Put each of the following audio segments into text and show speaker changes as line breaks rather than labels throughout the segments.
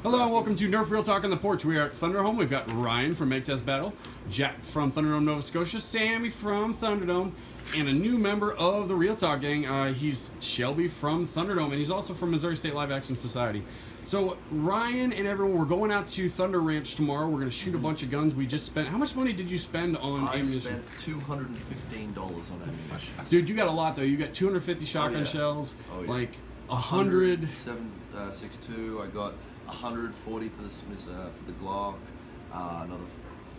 Hello and welcome to Nerf Real Talk on the Porch. We are at Thunderdome. We've got Ryan from Make Test Battle, Jack from Thunderdome, Nova Scotia, Sammy from Thunderdome, and a new member of the Real Talk gang. He's Shelby from Thunderdome, and he's also from Missouri State Live Action Society. So Ryan and everyone, we're going out to Thunder Ranch tomorrow. We're going to shoot a bunch of guns. We just spent, how much money did you spend on ammunition?
I spent $215 on ammunition.
Dude, you got a lot though. You got 250 shotgun shells, like 100.
7.62. I got 140 for the for the Glock, another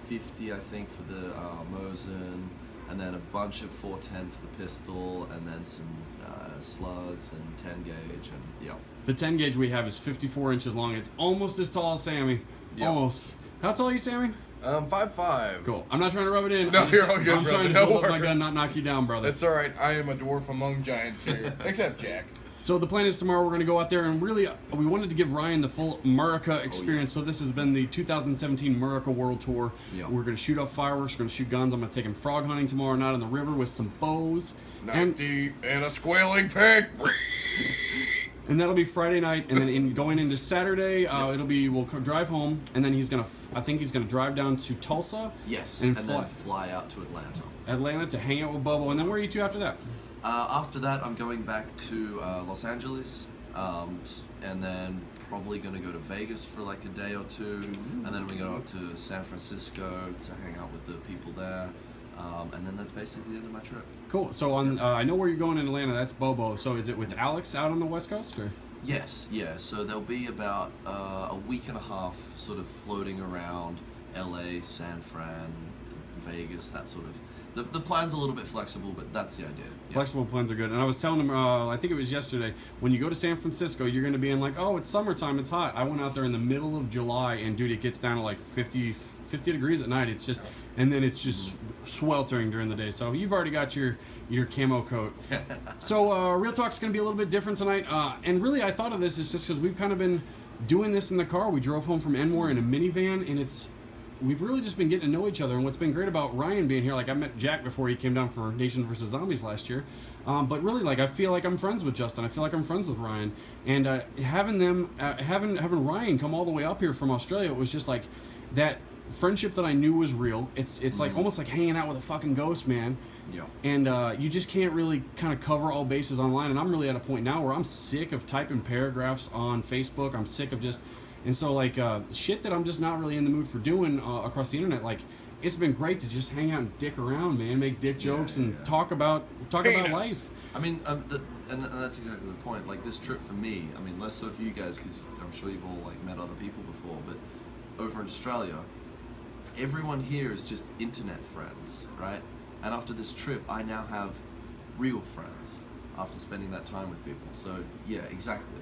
50 I think for the Mosin, and then a bunch of 410 for the pistol, and then some slugs and 10 gauge, and yeah.
The 10 gauge we have is 54 inches long. It's almost as tall as Sammy.
Yep.
Almost. How tall are you, Sammy?
5'5".
Cool. I'm not trying to rub it in.
No, you're all good,
I'm
brother.
trying to
No
build up my
worries.
gun, not knock you down, brother.
That's all right. I am a dwarf among giants here, except Jack.
So the plan is tomorrow we're going to go out there and really, we wanted to give Ryan the full MuriCa experience. So this has been the 2017 MuriCa World Tour.
Yeah.
We're going to shoot off fireworks, we're going to shoot guns. I'm going to take him frog hunting tomorrow night on the river with some bows.
Knife deep and a squealing pig.
And that'll be Friday night, and then going into Saturday, we'll drive home, and then I think he's gonna drive down to Tulsa.
Yes,
and
then fly out to
Atlanta to hang out with Bobo, and then where are you two after that?
After that, I'm going back to Los Angeles, and then probably going to go to Vegas for like a day or two, and then we go up to San Francisco to hang out with the people there, and then that's basically the end of my trip.
Cool. So I know where you're going in Atlanta. That's Bobo. So is it with Alex out on the West Coast, or?
Yes, yeah. So there'll be about a week and a half sort of floating around LA, San Fran, Vegas, that sort of. The plan's a little bit flexible, but that's the idea. Yeah.
Flexible plans are good. And I was telling him, I think it was yesterday, when you go to San Francisco, you're going to be in like, oh, it's summertime, it's hot. I went out there in the middle of July, and dude, it gets down to like 50 degrees at night. It's just, and then it's just sweltering during the day. So you've already got your camo coat. So Real Talk's going to be a little bit different tonight. And really, I thought of this is just because we've kind of been doing this in the car. We drove home from Endwar in a minivan, and we've really just been getting to know each other. And what's been great about Ryan being here, like I met Jack before he came down for Nation vs. Zombies last year. But really, like I feel like I'm friends with Justin. I feel like I'm friends with Ryan. And having Ryan come all the way up here from Australia, it was just like that friendship that I knew was real. It's like almost like hanging out with a fucking ghost, man.
Yeah.
And you just can't really kind of cover all bases online. And I'm really at a point now where I'm sick of typing paragraphs on Facebook. I'm sick of just... And so, like, shit that I'm just not really in the mood for doing across the internet, like, it's been great to just hang out and dick around, man, make dick jokes and talk about life.
I mean, and that's exactly the point. Like, this trip for me, I mean, less so for you guys, because I'm sure you've all, like, met other people before, but over in Australia, everyone here is just internet friends, right? And after this trip, I now have real friends after spending that time with people. So, yeah, exactly.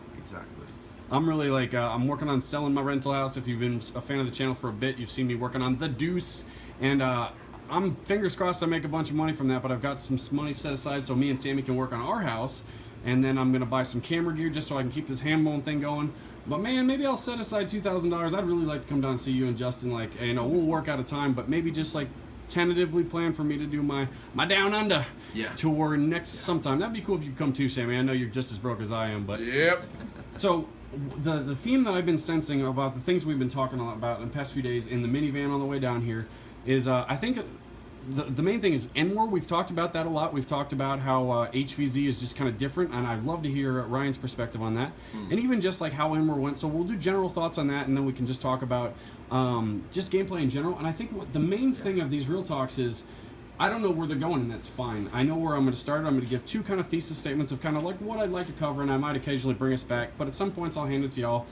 I'm really like, I'm working on selling my rental house. If you've been a fan of the channel for a bit, you've seen me working on The Deuce. And I'm fingers crossed I make a bunch of money from that, but I've got some money set aside so me and Sammy can work on our house. And then I'm going to buy some camera gear just so I can keep this hand bone thing going. But man, maybe I'll set aside $2,000. I'd really like to come down and see you and Justin. Like, you know, we'll work out a time, but maybe just like tentatively plan for me to do my Down Under tour next sometime. That'd be cool if you come too, Sammy. I know you're just as broke as I am, but...
Yep.
So... The theme that I've been sensing about the things we've been talking about in the past few days in the minivan on the way down here is I think the main thing is Endwar. We've talked about that a lot. We've talked about how HVZ is just kind of different, and I'd love to hear Ryan's perspective on that, and even just like how Endwar went. So we'll do general thoughts on that, and then we can just talk about just gameplay in general. And I think what the main thing of these Real Talks is, I don't know where they're going, and that's fine. I know where I'm going to start. I'm going to give two kind of thesis statements of kind of like what I'd like to cover, and I might occasionally bring us back, but at some points I'll hand it to y'all.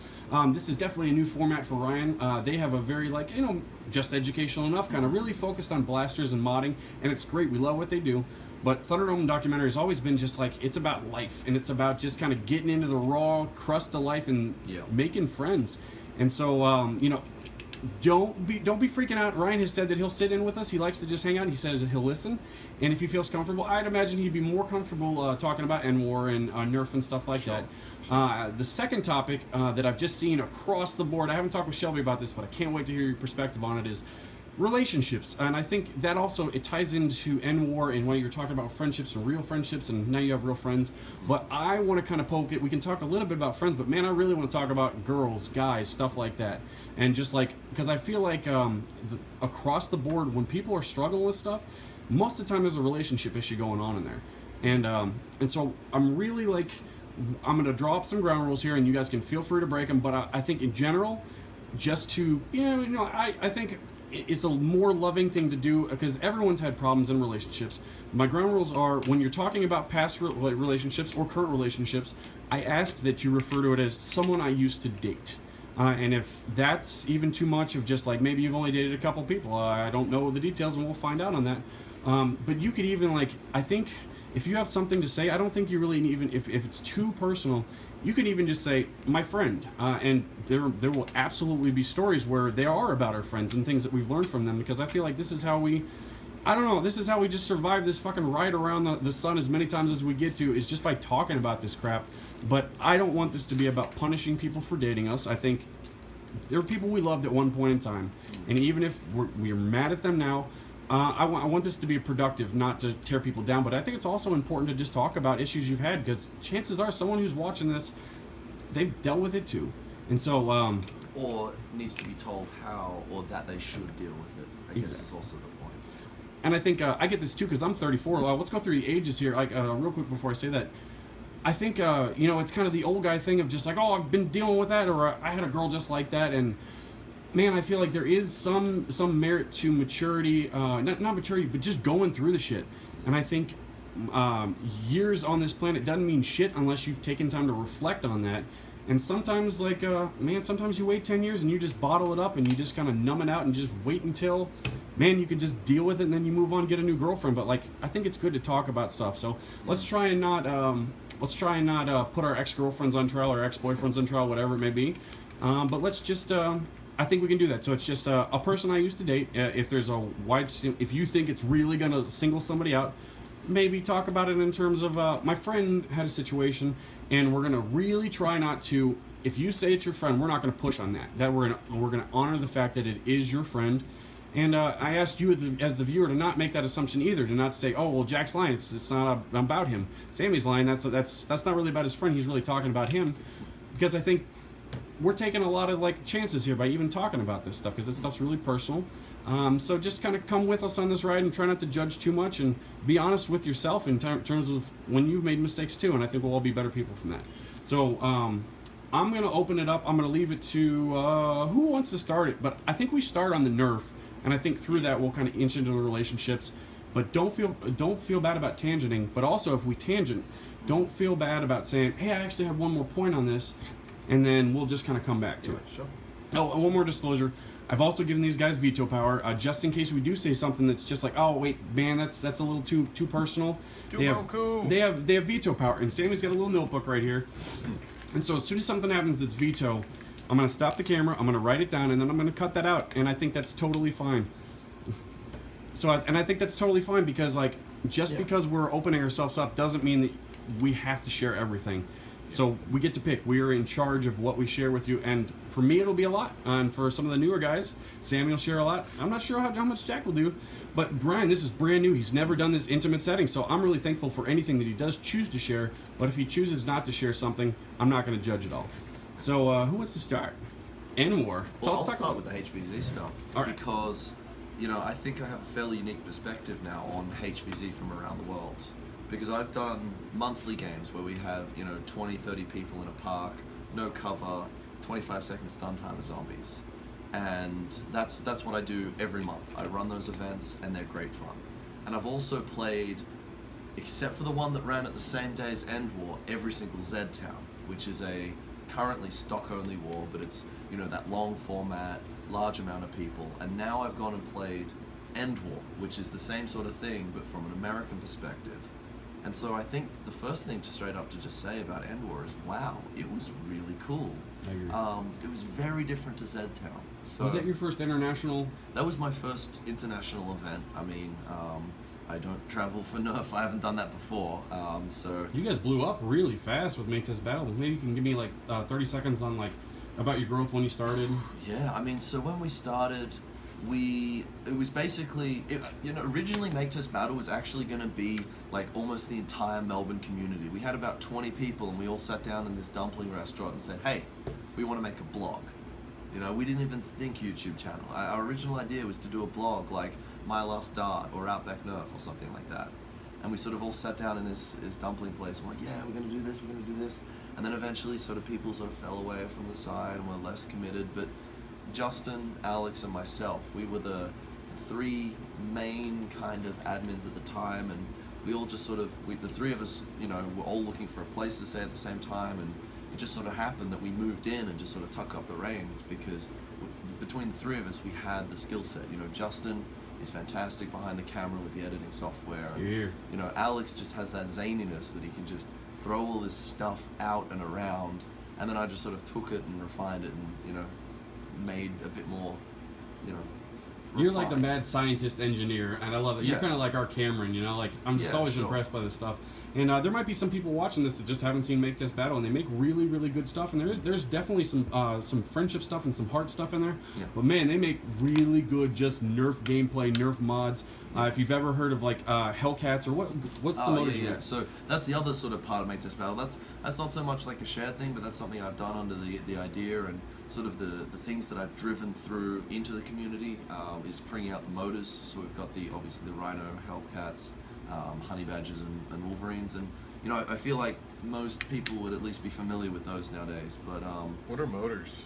This is definitely a new format for Ryan. They have a very, like, you know, just educational enough, kind of really focused on blasters and modding, and it's great. We love what they do. But Thunderdome documentary has always been just like, it's about life, and it's about just kind of getting into the raw crust of life and making friends. And so, you know, don't be freaking out. Ryan has said that he'll sit in with us. He likes to just hang out. He says that he'll listen, and if he feels comfortable, I'd imagine he'd be more comfortable talking about Endwar and Nerf and stuff like that. The second topic that I've just seen across the board, I haven't talked with Shelby about this, but I can't wait to hear your perspective on it, is relationships, and I think that also it ties into Endwar and when you're talking about friendships and real friendships, and now you have real friends. But I want to kind of poke it. We can talk a little bit about friends, but man, I really want to talk about girls, guys, stuff like that, and just like because I feel like across the board when people are struggling with stuff, most of the time there's a relationship issue going on in there, and so I'm really like I'm gonna draw up some ground rules here, and you guys can feel free to break them. But I think in general, just to I think it's a more loving thing to do because everyone's had problems in relationships. My ground rules are when you're talking about past relationships or current relationships, I ask that you refer to it as someone I used to date. And if that's even too much of just like maybe you've only dated a couple people, I don't know the details and we'll find out on that. But you could even like, I think if you have something to say, I don't think you really even, if it's too personal, you can even just say, my friend, and there will absolutely be stories where they are about our friends and things that we've learned from them, because I feel like this is how we, I don't know, this is how we just survive this fucking ride around the sun as many times as we get to, is just by talking about this crap. But I don't want this to be about punishing people for dating us. I think there are people we loved at one point in time, and even if we're mad at them now, I want this to be productive, not to tear people down, but I think it's also important to just talk about issues you've had, because chances are someone who's watching this, they've dealt with it too. And so,
or needs to be told how, or that they should deal with it, I guess is also the point.
And I think I get this too, because I'm 34. Let's go through the ages here, real quick before I say that. I think, it's kind of the old guy thing of just like, oh, I've been dealing with that, or I had a girl just like that, and man, I feel like there is some merit to maturity, not maturity, but just going through the shit. And I think years on this planet doesn't mean shit unless you've taken time to reflect on that. And sometimes, like, sometimes you wait 10 years and you just bottle it up and you just kind of numb it out and just wait until, man, you can just deal with it and then you move on, get a new girlfriend. But, like, I think it's good to talk about stuff. So let's try and not put our ex-girlfriends on trial or ex-boyfriends on trial, whatever it may be. But let's just... I think we can do that. So it's just a person I used to date. If there's a if you think it's really gonna single somebody out, maybe talk about it in terms of my friend had a situation, and we're gonna really try not to. If you say it's your friend, we're not gonna push on that. That we're gonna honor the fact that it is your friend. And I asked you as the viewer to not make that assumption either. To not say, oh well, Jack's lying. It's not about him. Sammy's lying. That's not really about his friend. He's really talking about him, because I think we're taking a lot of like chances here by even talking about this stuff, because this stuff's really personal. So just kind of come with us on this ride and try not to judge too much, and be honest with yourself in terms of when you've made mistakes too. And I think we'll all be better people from that. So I'm gonna open it up. I'm gonna leave it to who wants to start it. But I think we start on the Nerf, and I think through that we'll kind of inch into the relationships. But don't feel bad about tangenting. But also if we tangent, don't feel bad about saying, hey, I actually have one more point on this. And then we'll just kind of come back to it.
Sure.
Oh, and one more disclosure. I've also given these guys veto power, just in case we do say something that's just like, oh wait, man, that's a little too personal. They have veto power, and Sammy's got a little notebook right here. And so as soon as something happens that's veto, I'm gonna stop the camera, I'm gonna write it down, and then I'm gonna cut that out. And I think that's totally fine. So I think that's totally fine, because like because we're opening ourselves up doesn't mean that we have to share everything. So we get to pick. We are in charge of what we share with you, and for me it'll be a lot, and for some of the newer guys, Sammy will share a lot. I'm not sure how much Jack will do, but Brian, this is brand new. He's never done this intimate setting, so I'm really thankful for anything that he does choose to share. But if he chooses not to share something, I'm not going to judge at all. So who wants to start? Endwar.
Well, I'll start with the HVZ stuff,
right.
Because I think I have a fairly unique perspective now on HVZ from around the world. Because I've done monthly games where we have, 20, 30 people in a park, no cover, 25-second stun time of zombies. And that's what I do every month. I run those events, and they're great fun. And I've also played, except for the one that ran at the same day as Endwar, every single Z-Town, which is a currently stock-only war, but it's, that long format, large amount of people. And now I've gone and played Endwar, which is the same sort of thing, but from an American perspective. And so I think the first thing straight up to just say about Endwar is, wow, it was really cool.
I agree.
It was very different to Z-Town. So
was that your first international?
That was my first international event. I mean, I don't travel for Nerf. I haven't done that before. So
You guys blew up really fast with Make This Battle. Maybe you can give me like 30 seconds on like about your growth when you started.
Yeah, I mean, so when we started, it was basically, originally Make Test Battle was actually going to be like almost the entire Melbourne community. We had about 20 people, and we all sat down in this dumpling restaurant and said, hey, we want to make a blog. We didn't even think YouTube channel. Our original idea was to do a blog like My Last Dart or Outback Nerf or something like that. And we sort of all sat down in this dumpling place and we're like, yeah, we're going to do this, we're going to do this. And then eventually sort of people sort of fell away from the side and were less committed. But Justin, Alex, and myself, we were the three main kind of admins at the time, and we all just sort of, the three of us, were all looking for a place to stay at the same time, and it just sort of happened that we moved in and just sort of tuck up the reins because between the three of us, we had the skill set. Justin is fantastic behind the camera with the editing software. And, Alex just has that zaniness that he can just throw all this stuff out and around, and then I just sort of took it and refined it and, made a bit more,
You're like the
refined.
mad scientist engineer, and I love it. You're
Yeah.
kind of like our Cameron, like I'm just
Yeah,
always
sure.
impressed by this stuff. And there might be some people watching this that just haven't seen Make This Battle, and they make really, really good stuff. And there's definitely some friendship stuff and some heart stuff in there.
Yeah.
But man, they make really good just Nerf gameplay, Nerf mods. If you've ever heard of like Hellcats or what's the
Oh,
motors you
yeah.
make?
So that's the other sort of part of Make Test Battle. That's not so much like a shared thing, but that's something I've done under the idea and sort of the things that I've driven through into the community is bringing out the motors. So we've got obviously the Rhino, Hellcats, Honey Badgers, and Wolverines, and I feel like most people would at least be familiar with those nowadays. But
What are motors?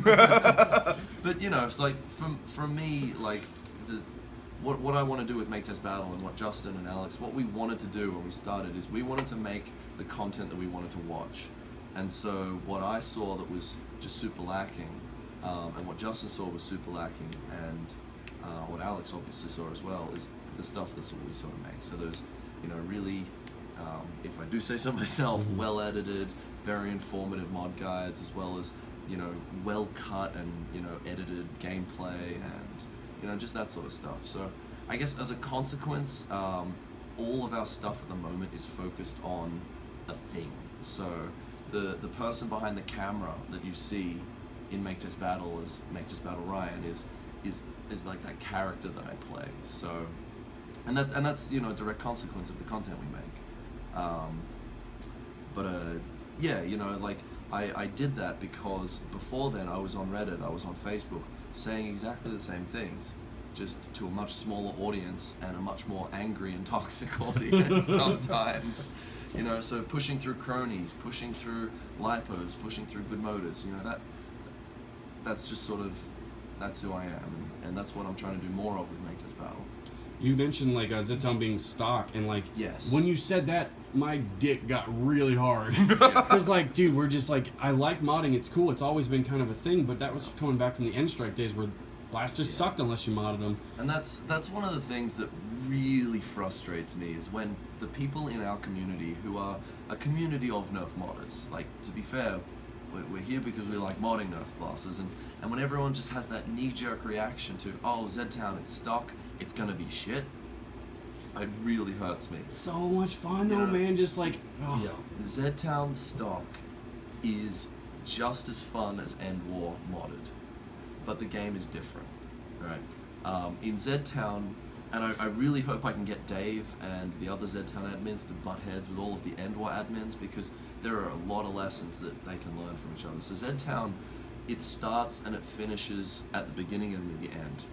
but it's like from me, like what I want to do with Make Test Battle and what Justin and Alex, what we wanted to do when we started is we wanted to make the content that we wanted to watch. And so what I saw that was just super lacking, and what Justin saw was super lacking, and what Alex obviously saw as well, is the stuff that's what we sort of make. So there's, really, if I do say so myself, well edited, very informative mod guides, as well as, well cut and, edited gameplay and, just that sort of stuff. So I guess as a consequence, all of our stuff at the moment is focused on a thing. So the person behind the camera that you see in Make Test Battle as Make Test Battle Ryan is like that character that I play. So and that's a direct consequence of the content we make. Yeah, like I did that because before then I was on Reddit, I was on Facebook saying exactly the same things, just to a much smaller audience and a much more angry and toxic audience sometimes. So pushing through cronies, pushing through lipos, pushing through good motors, that's just sort of, that's who I am, and that's what I'm trying to do more of with Make Test Battle.
You mentioned like Z-Town being stock, and like
Yes.
when you said that, my dick got really hard. Because like, dude, we're just like, I like modding, it's cool, it's always been kind of a thing, but that was coming back from the N-Strike days where blasters sucked unless you modded them.
And that's one of the things that really frustrates me is when the people in our community who are a community of Nerf modders, like, to be fair, we're here because we like modding Nerf blasters, and when everyone just has that knee-jerk reaction to, oh, Z-Town, it's stock, it's gonna be shit, it really hurts me.
So much fun though,
Yeah.
man, just like, oh.
Yeah, Z-Town stock is just as fun as Endwar modded, but the game is different, right? In Z-Town, and I really hope I can get Dave and the other Z-Town admins to butt heads with all of the Endwar admins, because there are a lot of lessons that they can learn from each other. So Z-Town, it starts and it finishes at the beginning and the end.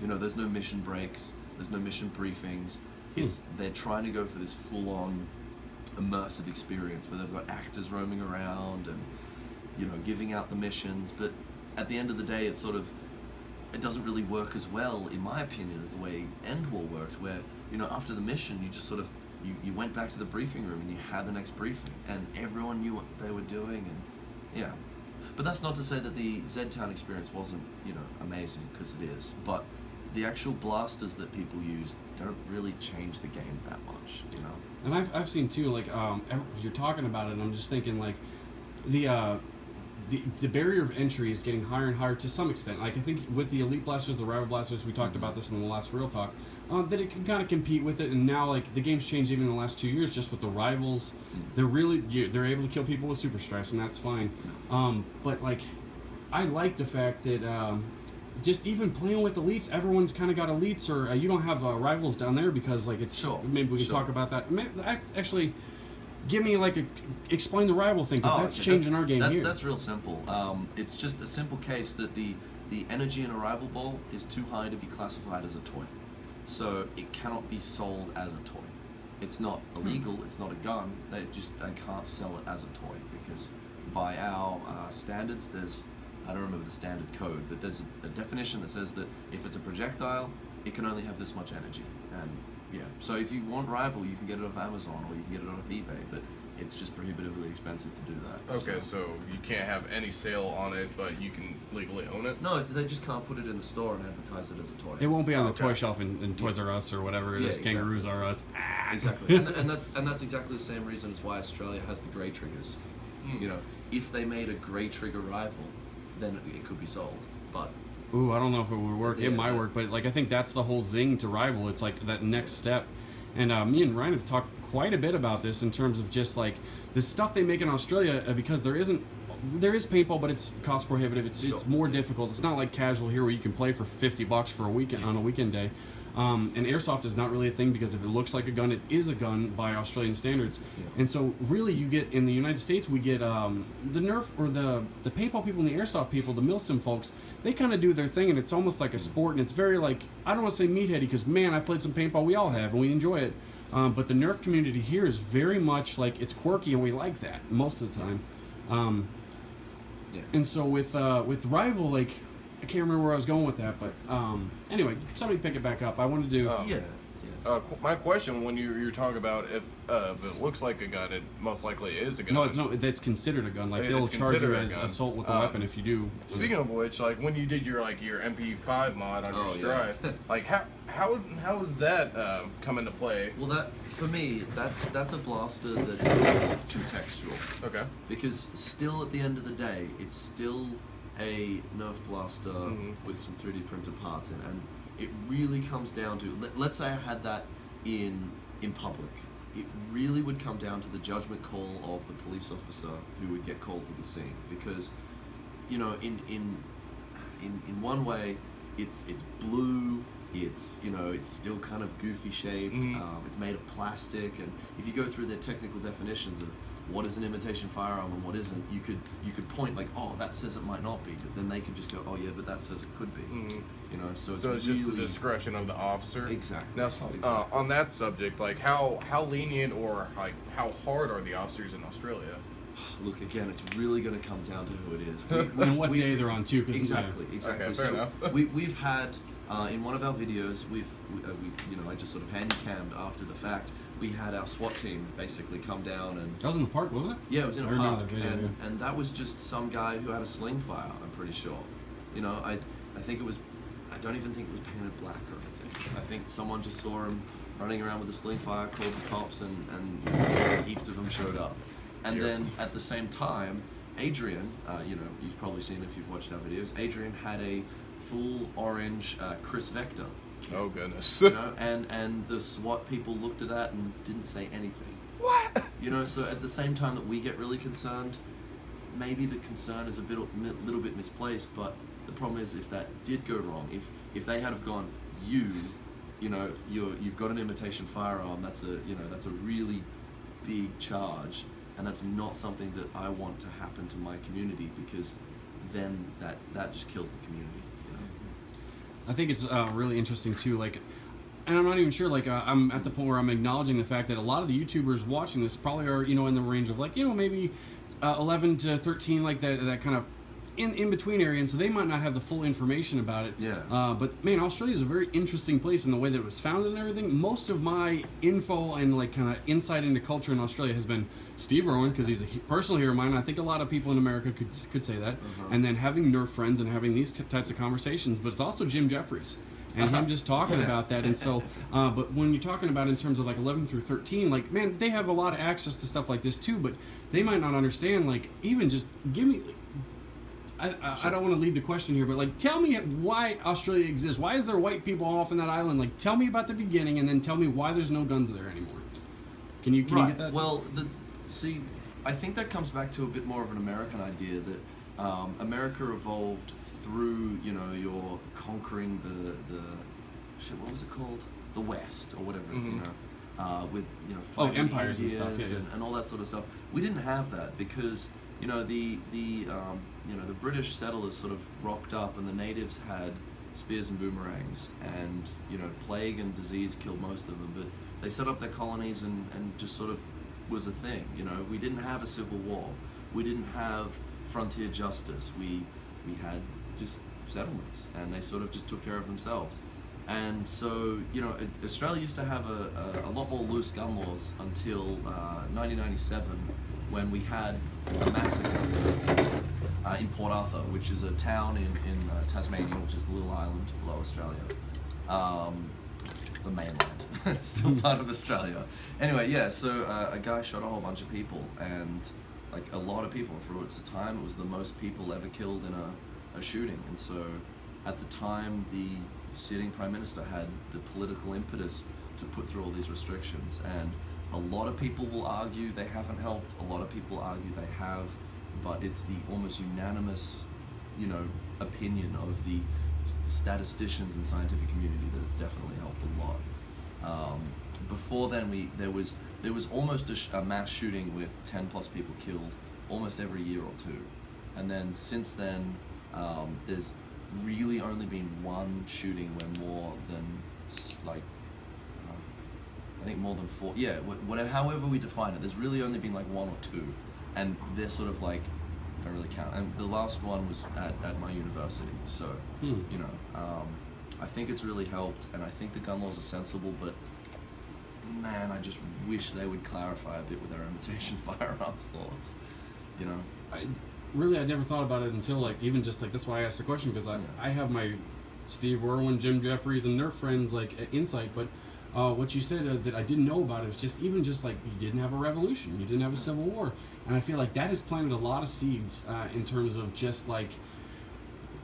There's no mission breaks, there's no mission briefings. They're trying to go for this full-on immersive experience where they've got actors roaming around and, giving out the missions. But at the end of the day, it doesn't really work as well, in my opinion, as the way Endwar worked, where, after the mission, you just sort of, you went back to the briefing room and you had the next briefing, and everyone knew what they were doing, and yeah. But that's not to say that the Z-Town experience wasn't, amazing, because it is. But the actual blasters that people use don't really change the game that much,
And I've seen too, like, you're talking about it, and I'm just thinking, like, the barrier of entry is getting higher and higher to some extent. Like, I think with the Elite Blasters, the Rival Blasters, we talked about this in the last Real Talk, that it can kind of compete with it, and now, like, the game's changed even in the last 2 years, just with the Rivals. They're able to kill people with Super Strikes, and that's fine. But, like, I like the fact that just even playing with elites, everyone's kind of got elites, or you don't have rivals down there because like it's.
Sure,
Maybe we can
sure.
talk about that. Actually, give me like explain the rival thing because that's
okay,
changing our game here.
That's real simple. It's just a simple case that the energy in a rival ball is too high to be classified as a toy, so it cannot be sold as a toy. It's not illegal. It's not a gun. They can't sell it as a toy because by our standards, there's I don't remember the standard code, but there's a definition that says that if it's a projectile, it can only have this much energy. And yeah, so if you want rival, you can get it off Amazon or you can get it off eBay, but it's just prohibitively expensive to do that.
Okay, so you can't have any sale on it, but you can legally own it?
No, they just can't put it in the store and advertise it as a toy.
It won't be on the
Okay.
toy shelf in Toys R Us or whatever it is.
exactly.
Kangaroos R Us.
Exactly, and that's exactly the same reason as why Australia has the grey triggers. You know, if they made a grey trigger rifle, then it could be sold. But
Ooh, I don't know if it would work.
Yeah,
It might
that-
work, but like I think that's the whole zing to rival. It's like that next step. And me and Ryan have talked quite a bit about this in terms of just like the stuff they make in Australia because there is paintball, but it's cost prohibitive. It's more difficult. It's not like casual here where you can play for $50 for a weekend on a weekend day. And airsoft is not really a thing because if it looks like a gun, it is a gun by Australian standards.
Yeah.
And so really you get, in the United States, we get the Nerf, or the paintball people and the airsoft people, the Milsim folks, they kind of do their thing and it's almost like a sport and it's very like, I don't want to say meatheady because man, I played some paintball, we all have, and we enjoy it. But the Nerf community here is very much like, it's quirky and we like that most of the time.
yeah.
And so with Rival, like, I can't remember where I was going with that, but anyway, somebody pick it back up. I wanted to.
yeah.
My question, when you're talking about if it looks like a gun, it most likely is a gun.
No, it's not. That's considered a gun. Like
It's
they'll charge you
considered a
as
gun.
assault with a weapon if you do.
Speaking of which, like when you did your MP5 mod on your Strive, like how does that come into play?
Well, that for me, that's a blaster that is contextual.
Okay.
Because still, at the end of the day, it's still a Nerf blaster with some 3D printed parts in, and it really comes down to. Let's say I had that in public. It really would come down to the judgment call of the police officer who would get called to the scene, because, you know, in one way, it's blue. It's, you know, it's still kind of goofy shaped. It's made of plastic, and if you go through their technical definitions of what is an imitation firearm and what isn't, you could point like, oh, that says it might not be, but then they could just go, oh yeah, but that says it could be. You know, so it's
It's
really
just the discretion of the officer.
Exactly.
Now,
Exactly.
on that subject, like how lenient or like how hard are the officers in Australia?
Look, again, it's really going to come down to who it is.
And what day they're on too. Cause,
Exactly.
Okay, fair
so
enough.
we've had in one of our videos, we you know, I just sort of handy-cammed after the fact. We had our SWAT team basically come down and
That was in the park, wasn't it?
yeah, it was in
I
a
remember
park,
that video,
and that was just some guy who had a sling fire. I'm pretty sure. You know, I think it was. I don't even think it was painted black or anything. I think someone just saw him running around with a sling fire, called the cops, and heaps of them showed up. And then at the same time, Adrian, you know, you've probably seen if you've watched our videos. Adrian had a full orange Chris Vector.
Oh goodness.
You know, and the SWAT people looked at that and didn't say anything.
What?
You know, so at the same time that we get really concerned, maybe the concern is a little bit misplaced. But the problem is, if that did go wrong, if they had have gone, you know, you've got an imitation firearm. That's a really big charge, and that's not something that I want to happen to my community, because then that just kills the community.
I think it's really interesting too. Like, and I'm not even sure. Like, I'm at the point where I'm acknowledging the fact that a lot of the YouTubers watching this probably are, you know, in the range of like, you know, maybe 11 to 13, like that kind of in between area, and so they might not have the full information about it.
Yeah.
But man, Australia is a very interesting place in the way that it was founded and everything. Most of my info and like kind of insight into culture in Australia has been Steve Irwin, because he's a personal hero of mine. I think a lot of people in America could say that. And then having Nerf friends and having these types of conversations. But it's also Jim Jeffries and him just talking about that. And so, but when you're talking about in terms of like 11 through 13, like, man, they have a lot of access to stuff like this too. But they might not understand. Like, even just give me. I don't want to leave the question here, but like, tell me why Australia exists. Why is there white people off in that island? Like, tell me about the beginning, and then tell me why there's no guns there anymore. Can you get that?
Well, see, I think that comes back to a bit more of an American idea that America evolved through, you know, your conquering the shit, what was it called? The West, or whatever, you know, with, you know, fighting
empires and
Indians
stuff,
and all that sort of stuff. We didn't have that because, you know, the British settlers sort of rocked up, and the natives had spears and boomerangs, and, you know, plague and disease killed most of them, but they set up their colonies and just sort of was a thing, you know. We didn't have a civil war. We didn't have frontier justice. We had just settlements, and they sort of just took care of themselves. And so, you know, Australia used to have a lot more loose gun laws until 1997, when we had a massacre in Port Arthur, which is a town in Tasmania, which is the little island below Australia. The mainland. It's still part of Australia. Anyway, yeah, so a guy shot a whole bunch of people, and like a lot of people. For its time, it was the most people ever killed in a shooting. And so at the time, the sitting prime minister had the political impetus to put through all these restrictions, and a lot of people will argue they haven't helped, a lot of people argue they have, but it's the almost unanimous, you know, opinion of the statisticians and scientific community that it's definitely helped a lot. Before then, there was almost a mass shooting with 10 plus people killed almost every year or two, and then since then, there's really only been one shooting where more than like I think more than 4. Yeah, whatever, however we define it, there's really only been like 1 or 2, and they're sort of like don't really count. And the last one was at my university, so you know, I think it's really helped, and I think the gun laws are sensible, but man, I just wish they would clarify a bit with their imitation firearms laws, you know.
I never thought about it until like even just like that's why I asked the question, because I have my Steve Irwin, Jim Jeffries, and Nerf friends like insight, but what you said that I didn't know about it was just even just like you didn't have a revolution, you didn't have a civil war, and I feel like that has planted a lot of seeds in terms of just like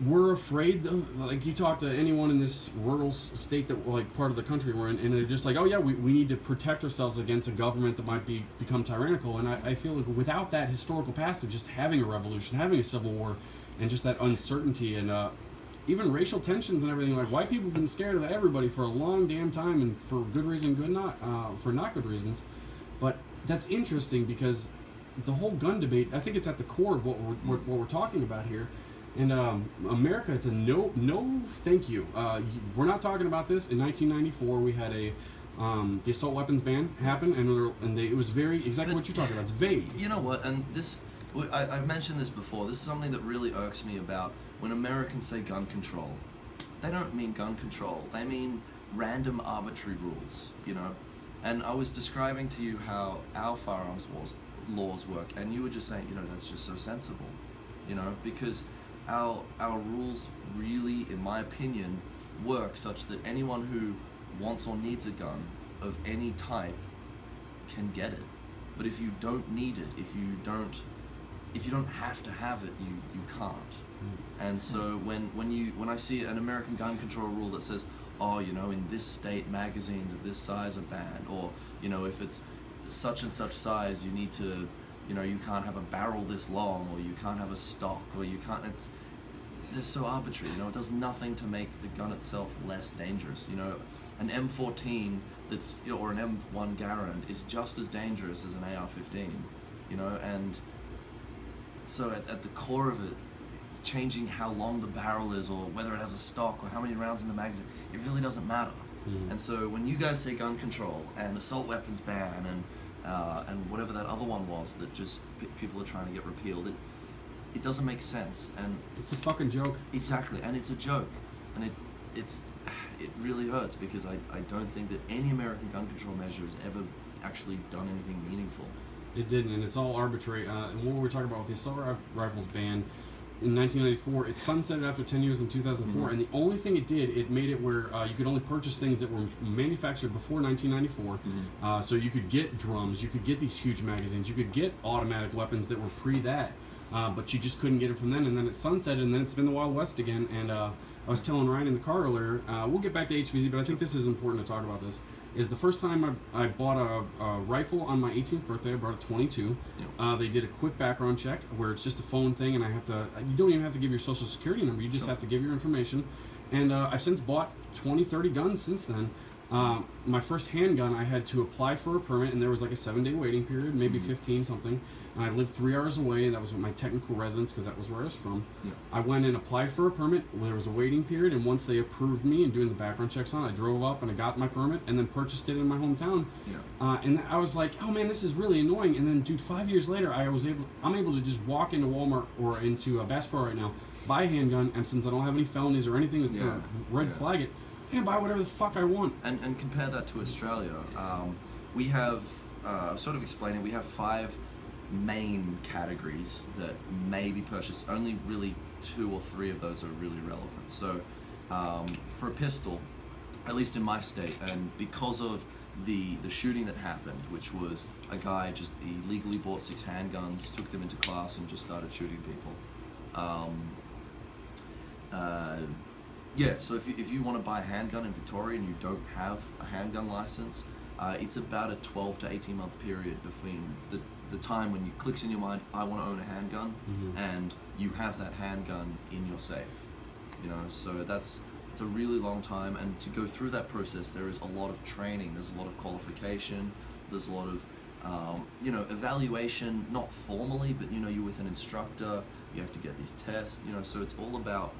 we're afraid of, like you talk to anyone in this rural state that like part of the country we're in, and they're just like, oh yeah, we need to protect ourselves against a government that might become tyrannical. And I feel like without that historical past of just having a revolution, having a civil war, and just that uncertainty and even racial tensions and everything, like white people have been scared of everybody for a long damn time, and for good reason, for not good reasons. But that's interesting because the whole gun debate, I think it's at the core of what we're talking about here. And America, it's a no, thank you. We're not talking about this. In 1994, we had the assault weapons ban happen, and it was very exactly what you're talking about. It's vague.
You know what? And this, I've mentioned this before. This is something that really irks me about when Americans say gun control. They don't mean gun control. They mean random, arbitrary rules. You know. And I was describing to you how our firearms laws work, and you were just saying, you know, that's just so sensible. You know, because our rules really, in my opinion, work such that anyone who wants or needs a gun of any type can get it. But if you don't need it, if you don't have to have it, you can't. And so when I see an American gun control rule that says, oh, you know, in this state magazines of this size are banned, or, you know, if it's such and such size, you need to, you know, you can't have a barrel this long, or you can't have a stock, or you can't, they're so arbitrary, you know. It does nothing to make the gun itself less dangerous. You know, an M14 that's, you know, or an M1 Garand is just as dangerous as an AR-15, you know. And so at the core of it, changing how long the barrel is, or whether it has a stock, or how many rounds in the magazine, it really doesn't matter. And so when you guys say gun control and assault weapons ban and whatever that other one was that just people are trying to get repealed, it doesn't make sense, and
it's a fucking joke.
Exactly, and it's a joke, and it really hurts, because I don't think that any American gun control measure has ever actually done anything meaningful.
It didn't, and it's all arbitrary. And what we were talking about with the assault rifles ban in 1994, it sunsetted after 10 years in 2004, and the only thing it did, it made it where you could only purchase things that were manufactured before 1994. So you could get drums, you could get these huge magazines, you could get automatic weapons that were pre that. But you just couldn't get it from then, and then it sunsetted, and then it's been the Wild West again. And I was telling Ryan in the car earlier, we'll get back to HVZ, but I think this is important to talk about this. is the first time I bought a rifle on my 18th birthday. I brought a 22.
Yep.
They did a quick background check where it's just a phone thing, and you don't even have to give your social security number. You just
Sure.
have to give your information. And I've since bought 20, 30 guns since then. My first handgun, I had to apply for a permit, and there was like a 7-day waiting period, maybe 15 something. And I lived 3 hours away. That was my technical residence because that was where I was from.
Yeah.
I went and applied for a permit. There was a waiting period, and once they approved me and doing the background checks on it, I drove up and I got my permit and then purchased it in my hometown.
Yeah.
And I was like, oh man, this is really annoying. And then, dude, 5 years later, I'm able to just walk into Walmart or into Bass Pro right now, buy a handgun, and since I don't have any felonies or anything that's gonna red flag it, I can buy whatever the fuck I want.
And compare that to Australia. We have, sort of explaining, we have 5 main categories that may be purchased. Only really 2 or 3 of those are really relevant. So for a pistol, at least in my state, and because of the shooting that happened, which was a guy just illegally bought 6 handguns, took them into class, and just started shooting people. Yeah, so if you want to buy a handgun in Victoria and you don't have a handgun license, it's about a 12 to 18 month period between the time when it clicks in your mind, I want to own a handgun, and you have that handgun in your safe. You know, so it's a really long time, and to go through that process, there is a lot of training, there's a lot of qualification, there's a lot of evaluation, not formally, but you're with an instructor, you have to get these tests, so it's all about,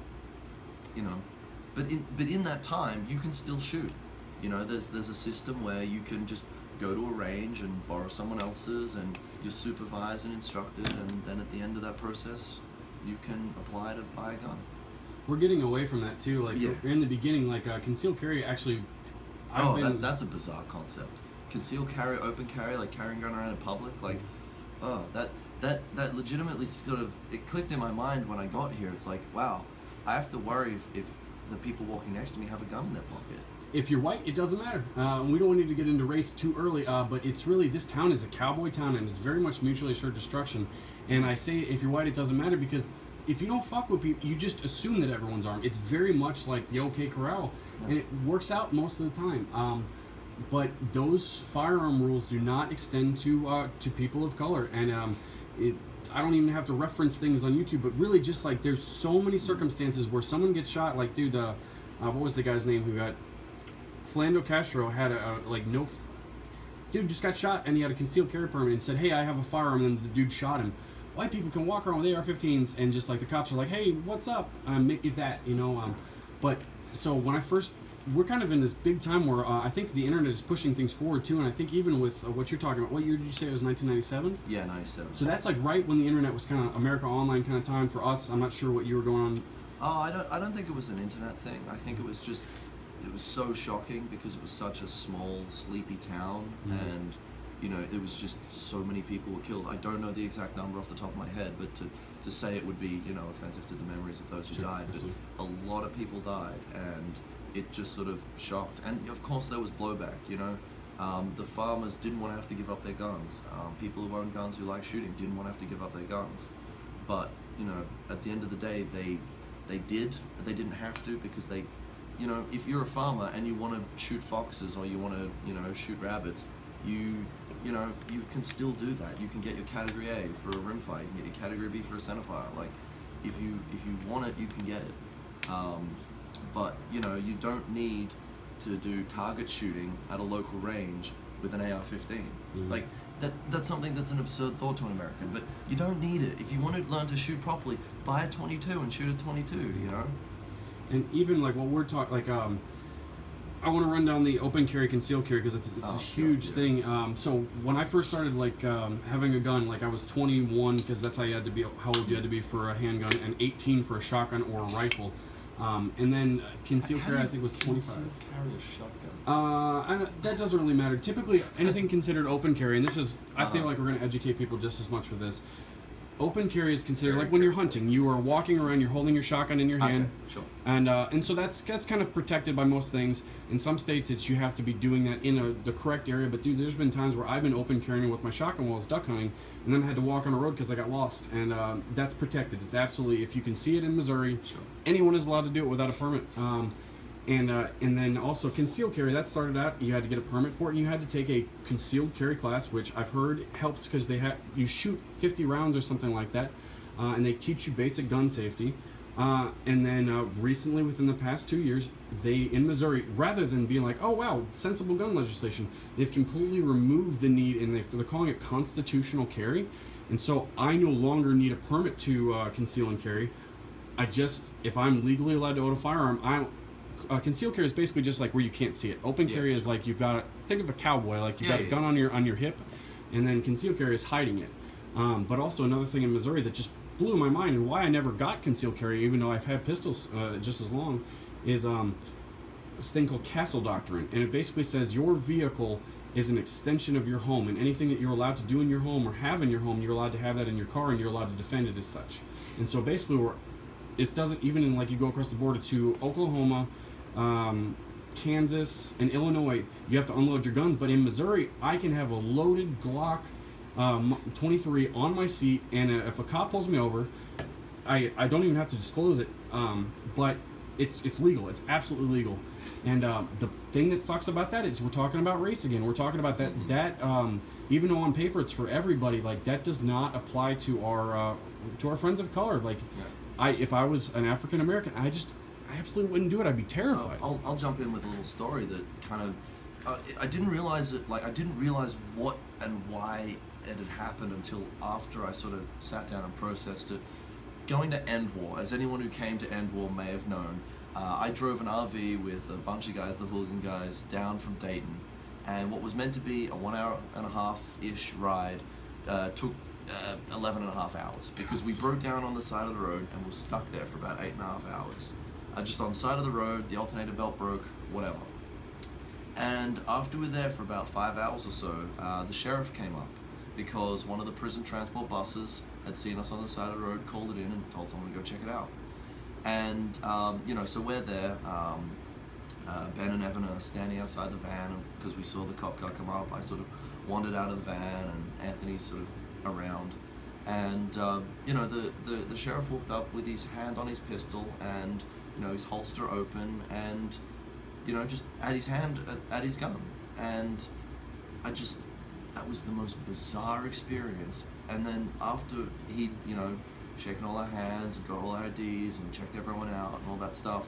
but in that time, you can still shoot. There's a system where you can just go to a range and borrow someone else's, and you're supervised and instructed, and then at the end of that process, you can apply to buy a gun.
We're getting away from that too. Like in the beginning, like concealed carry actually.
That's a bizarre concept. Concealed carry, open carry, like carrying a gun around in public, like, that legitimately sort of, it clicked in my mind when I got here. It's like, wow, I have to worry if the people walking next to me have a gun in their pocket.
If you're white, it doesn't matter. We don't need to get into race too early, but it's really, this town is a cowboy town, and it's very much mutually assured destruction. And I say if you're white, it doesn't matter, because if you don't fuck with people, you just assume that everyone's armed. It's very much like the OK Corral, and it works out most of the time. But those firearm rules do not extend to people of color, and I don't even have to reference things on YouTube, but really just like there's so many circumstances where someone gets shot. Like, dude, what was the guy's name who got Philando Castro had dude just got shot, and he had a concealed carry permit and said, hey, I have a firearm, and then the dude shot him. White people can walk around with AR-15s, and just like the cops are like, hey, what's up? If that, but so when we're kind of in this big time where I think the internet is pushing things forward too, and I think even with what you're talking about, what year did you say it was, 1997?
Yeah, 97.
So that's like right when the internet was kind of America Online kind of time for us. I'm not sure what you were going on.
Oh, I don't think it was an internet thing. I think it was so shocking because it was such a small, sleepy town, and there was just so many people were killed. I don't know the exact number off the top of my head, but to say it would be offensive to the memories of those who died, but a lot of people died, and it just sort of shocked. And of course there was blowback. The farmers didn't want to have to give up their guns. People who own guns, who like shooting, didn't want to have to give up their guns. But at the end of the day, they did. But they didn't have to, because they, if you're a farmer and you want to shoot foxes or you want to shoot rabbits, you can still do that. You can get your category A for a rimfire. You can get your category B for a centerfire. Like, if you want it, you can get it. But you don't need to do target shooting at a local range with an AR-15. Like, that's something that's an absurd thought to an American, but you don't need it. If you want to learn to shoot properly, buy a 22 and shoot a 22.
And even like what we're talking, like I want to run down the open carry, concealed carry, because it's a huge thing. So when I first started having a gun, like I was 21, because that's how old you had to be for a handgun, and 18 for a shotgun or a rifle. And then concealed carry, I think, was 25.
Concealed carry a shotgun?
That doesn't really matter. Typically, anything considered open carry, and this is, I feel like we're going to educate people just as much with this. Open carry is considered like when you're hunting. You are walking around, you're holding your shotgun in your hand.
Sure.
And so that's kind of protected by most things. In some states, you have to be doing that in the correct area. But dude, there's been times where I've been open carrying with my shotgun while I was duck hunting, and then I had to walk on a road because I got lost. And that's protected. It's absolutely, if you can see it in Missouri, anyone is allowed to do it without a permit. And then also concealed carry, that started out, you had to get a permit for it, and you had to take a concealed carry class, which I've heard helps because you shoot 50 rounds or something like that, and they teach you basic gun safety. And then recently, within the past 2 years, in Missouri, rather than being like, oh wow, sensible gun legislation, they've completely removed the need, and they're calling it constitutional carry. And so I no longer need a permit to conceal and carry. If I'm legally allowed to own a firearm, concealed carry is basically just like where you can't see it. Open carry is like think of a cowboy, like you've got a gun on your hip, and then concealed carry is hiding it. But also another thing in Missouri that just blew my mind, and why I never got concealed carry, even though I've had pistols just as long, is this thing called castle doctrine, and it basically says your vehicle is an extension of your home, and anything that you're allowed to do in your home or have in your home, you're allowed to have that in your car, and you're allowed to defend it as such. And so basically, it doesn't even in like you go across the border to Oklahoma, Kansas, and Illinois, you have to unload your guns. But in Missouri, I can have a loaded Glock 23 on my seat, and if a cop pulls me over, I don't even have to disclose it. But it's legal. It's absolutely legal. And the thing that sucks about that is we're talking about race again. We're talking about that even though on paper it's for everybody, like that does not apply to our friends of color. Like, if I was an African American, I absolutely wouldn't do it. I'd be terrified.
So I'll jump in with a little story that kind of I didn't realize it. Like I didn't realize what and why it had happened until after I sort of sat down and processed it. Going to Endwar, as anyone who came to Endwar may have known, I drove an RV with a bunch of guys, the hooligan guys, down from Dayton, and what was meant to be a 1 hour and a half-ish ride took 11 and a half hours, because we broke down on the side of the road and were stuck there for about 8.5 hours. Just on the side of the road, the alternator belt broke, whatever. And after we were there for about 5 hours or so, the sheriff came up, because one of the prison transport buses had seen us on the side of the road, called it in, and told someone to go check it out. And, so we're there. Ben and Evan are standing outside the van, and because we saw the cop car come up, I sort of wandered out of the van, and Anthony's sort of around. And, the sheriff walked up with his hand on his pistol and, his holster open, and, just at his hand, at his gun. And that was the most bizarre experience. And then after he'd, shaken all our hands and got all our IDs and checked everyone out and all that stuff,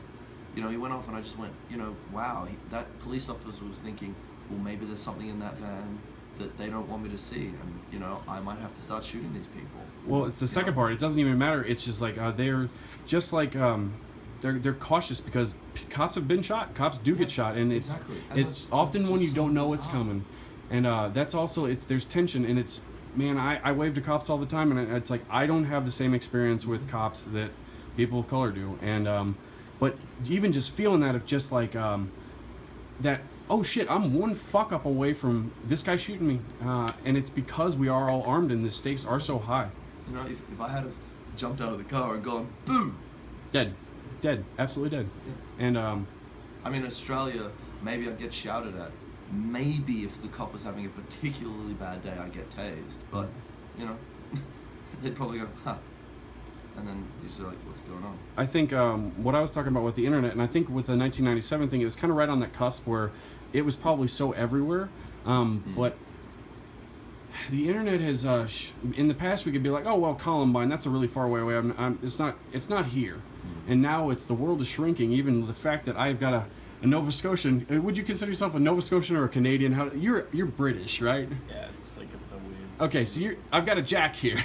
he went off, and I just went, wow, that police officer was thinking, well, maybe there's something in that van that they don't want me to see, and, I might have to start shooting these people.
Well, it's the second part. It doesn't even matter. It's just like, they're just like, they're cautious because cops have been shot. Cops do get shot, and it's it's often when you don't know it's coming. And that's also, there's tension, and it's, man, I wave to cops all the time, and it's like, I don't have the same experience with cops that people of color do. And, but even just feeling that, of just like, that, oh shit, I'm one fuck up away from this guy shooting me. And it's because we are all armed, and the stakes are so high.
If I had have jumped out of the car and gone, boom!
Dead, absolutely dead.
Yeah. And, Australia, maybe I'd get shouted at. Maybe if the cop was having a particularly bad day, I'd get tased. But, they'd probably go, huh. And then you're just like, what's going on? I
think what I was talking about with the internet, and I think with the 1997 thing, it was kind of right on that cusp where it was probably so everywhere. But the internet has, in the past we could be like, oh, well, Columbine, that's a really far away. It's not here. And now the world is shrinking. Even the fact that I've got a Nova Scotian. Would you consider yourself a Nova Scotian or a Canadian? You're British, right?
Yeah, it's so weird.
Okay, so I've got a Jack here,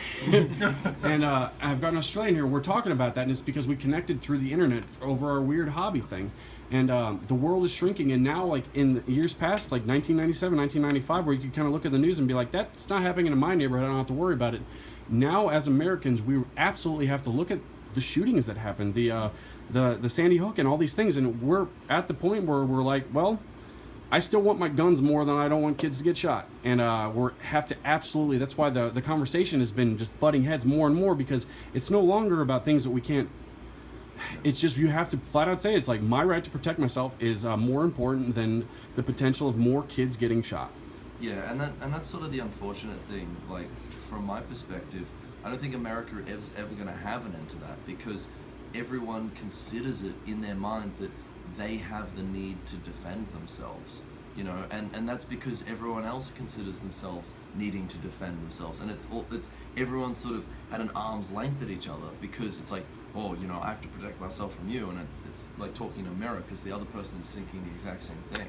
and I've got an Australian here. We're talking about that, and it's because we connected through the internet over our weird hobby thing. And the world is shrinking, and now, like in years past, like 1997, 1995, where you could kind of look at the news and be like, that's not happening in my neighborhood, I don't have to worry about it. Now, as Americans, we absolutely have to look at the shootings that happened, the Sandy Hook and all these things, and we're at the point where we're like, well, I still want my guns more than I don't want kids to get shot. And have to absolutely, that's why the conversation has been just butting heads more and more, because it's no longer about things that we can't, it's just, you have to flat out say, it's like, my right to protect myself is more important than the potential of more kids getting shot.
Yeah, and that's sort of the unfortunate thing. Like, from my perspective, I don't think America is ever going to have an end to that, because everyone considers it in their mind that they have the need to defend themselves, you know, and that's because everyone else considers themselves needing to defend themselves, and it's everyone's sort of at an arm's length at each other, because it's like, oh, you know, I have to protect myself from you, and it's like talking to a mirror, because the other person is thinking the exact same thing.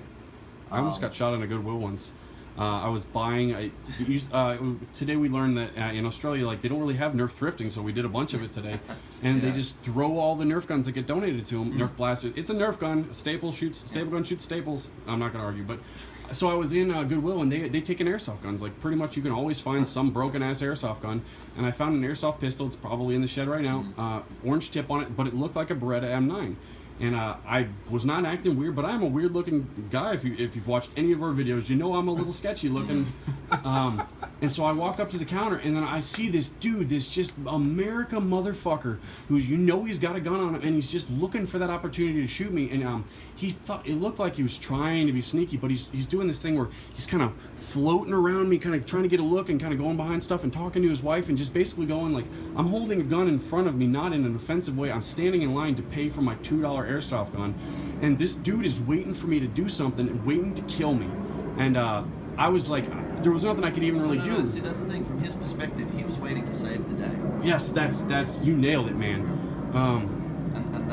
I almost got shot in a Goodwill once. I was buying. Today we learned that in Australia, like, they don't really have Nerf thrifting, so we did a bunch of it today, and they just throw all the Nerf guns that get donated to them. Nerf blasters. It's a Nerf gun. A staple gun shoots staples. I'm not gonna argue, but so I was in Goodwill, and they take in airsoft guns. Like, pretty much you can always find some broken ass airsoft gun, and I found an airsoft pistol. It's probably in the shed right now. Orange tip on it, but it looked like a Beretta M9. And I was not acting weird, but I'm a weird looking guy. If you've watched any of our videos, you know I'm a little sketchy looking. And so I walk up to the counter, and then I see this dude, this just America motherfucker, who, you know, he's got a gun on him, and he's just looking for that opportunity to shoot me. And he thought it looked like he was trying to be sneaky, but he's doing this thing where he's kind of floating around me, kind of trying to get a look, and kind of going behind stuff and talking to his wife, and just basically going like, I'm holding a gun in front of me, not in an offensive way. I'm standing in line to pay for my $2 airsoft gun, and this dude is waiting for me to do something, waiting to kill me. And I was like, there was nothing I could even really do.
See, that's the thing. From his perspective, he was waiting to save the day.
Yes, that's you nailed it, man.
And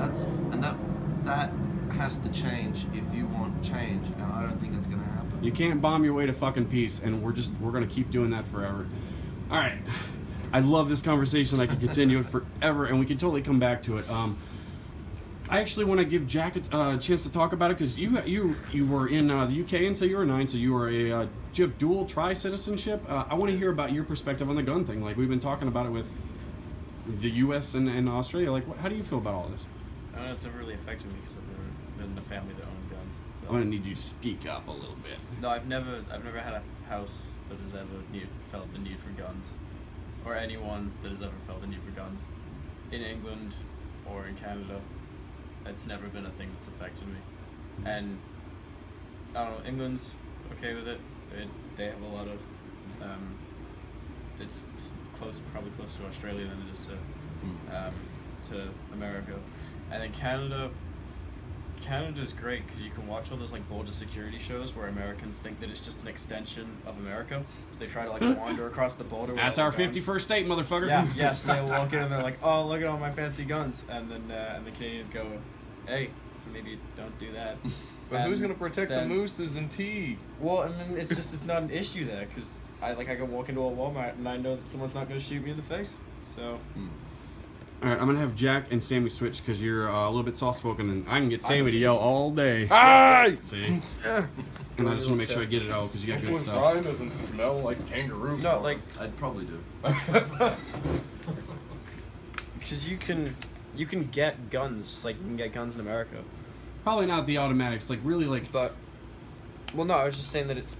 that has to change if you want change, and I don't think that's gonna happen.
You can't bomb your way to fucking peace, and we're gonna keep doing that forever. All right, I love this conversation. I could continue it forever, and we can totally come back to it. I actually want to give Jack a chance to talk about it, because you were in the UK until you were 9, so you were do you have dual tri-citizenship? I want to hear about your perspective on the gun thing. Like, we've been talking about it with the US and Australia. Like, how do you feel about all this?
I don't know, it's never really affected me because I've been in a family that owns guns. So.
I'm gonna need you to speak up a little bit.
No, I've never had a house that has ever felt the need for guns, or anyone that has ever felt the need for guns, in England or in Canada. It's never been a thing that's affected me, and I don't know. England's okay with it. They have a lot of. It's probably close to Australia than it is to America, and then Canada. Canada's great because you can watch all those like border security shows where Americans think that it's just an extension of America, so they try to like wander across the border.
That's our 51st state, motherfucker.
Yeah, yes. They walk in and they're like, "Oh, look at all my fancy guns," and then and the Canadians go, "Hey, maybe don't do that."
But who's gonna protect the mooses and tea?
Well, and then it's not an issue there because I can walk into a Walmart and I know that someone's not gonna shoot me in the face. So.
All right, I'm gonna have Jack and Sammy switch because you're a little bit soft-spoken, and I can get Sammy to yell all day.
Aye!
See? And I just want to make sure I get it out because you got good stuff.
Brian doesn't smell like kangaroo.
No, like
I'd probably do.
because you can get guns just like you can get guns in America.
Probably not the automatics, like really like.
But well, no, I was just saying that it's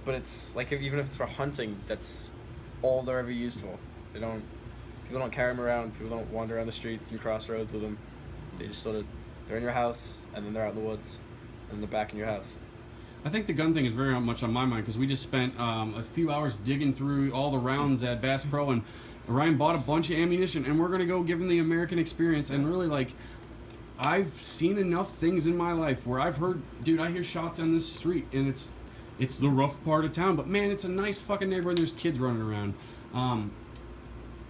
like even if it's for hunting, that's all they're ever used for. People don't carry them around. People don't wander around the streets and crossroads with them. They just they're in your house, and then they're out in the woods, and they're back in your house.
I think the gun thing is very much on my mind because we just spent a few hours digging through all the rounds at Bass Pro, and Ryan bought a bunch of ammunition, and we're gonna go give him the American experience. And really, like, I've seen enough things in my life where I've heard, dude, I hear shots on this street, and it's the rough part of town, but man, it's a nice fucking neighborhood. And there's kids running around.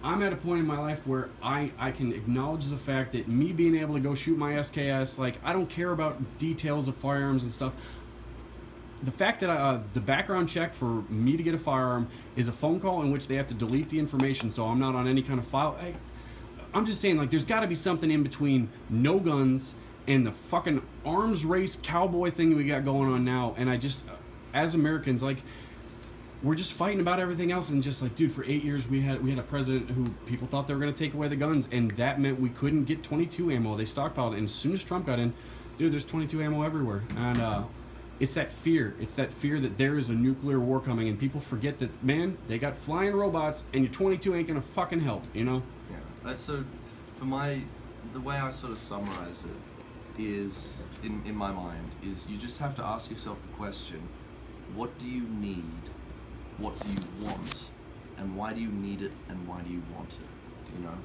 I'm at a point in my life where I can acknowledge the fact that me being able to go shoot my SKS, like, I don't care about details of firearms and stuff. The fact that the background check for me to get a firearm is a phone call in which they have to delete the information, so I'm not on any kind of file. I'm just saying, like, there's got to be something in between no guns and the fucking arms race cowboy thing we got going on now. And I just, as Americans, like, we're just fighting about everything else, and just like, dude, for 8 years we had a president who people thought they were going to take away the guns, and that meant we couldn't get 22 ammo. They stockpiled it, and as soon as Trump got in, dude, there's 22 ammo everywhere. And it's that fear. It's that fear that there is a nuclear war coming, and people forget that, man, they got flying robots, and your 22 ain't going to fucking help, you know?
Yeah. That's so, the way I sort of summarize it is, in my mind, is you just have to ask yourself the question, what do you need? What do you want, and why do you need it, and why do you want it? You know,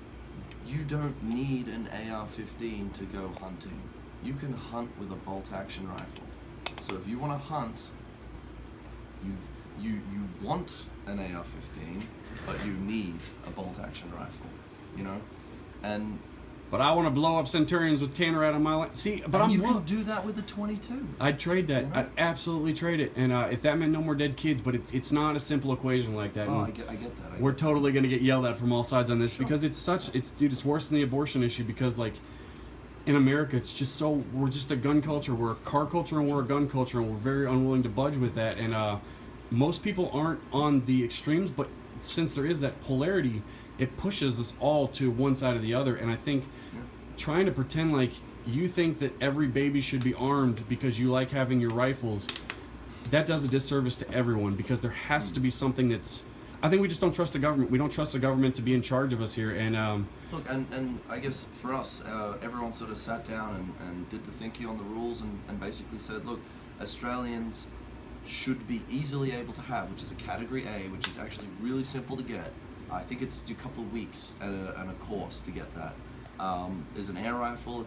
you don't need an AR-15 to go hunting. you can hunt with a bolt-action rifle. So if you want to hunt, you want an AR-15, but you need a bolt-action rifle, you know? And
But I want to blow up Centurions with Tannerite on my line. See, but
and you can do that with the 22.
I'd trade that.
Right.
I'd absolutely trade it. And if that meant no more dead kids, but it's not a simple equation like that.
Oh,
And
I get that.
we're totally going to get yelled at from all sides on this
Sure.
because it's worse than the abortion issue because, like, in America, it's just so, we're just a gun culture. We're a car culture and we're a gun culture, and we're very unwilling to budge with that. And most people aren't on the extremes, but since there is that polarity, it pushes us all to one side or the other. And I think trying to pretend like you think that every baby should be armed because you like having your rifles, that does a disservice to everyone, because there has to be something that's, I think we just don't trust the government. We don't trust the government to be in charge of us here. And
Look, and I guess for us, everyone sort of sat down and did the thinking on the rules and basically said, look, Australians should be easily able to have, which is a Category A, which is actually really simple to get. I think it's a couple of weeks and a course to get that. There's an air rifle,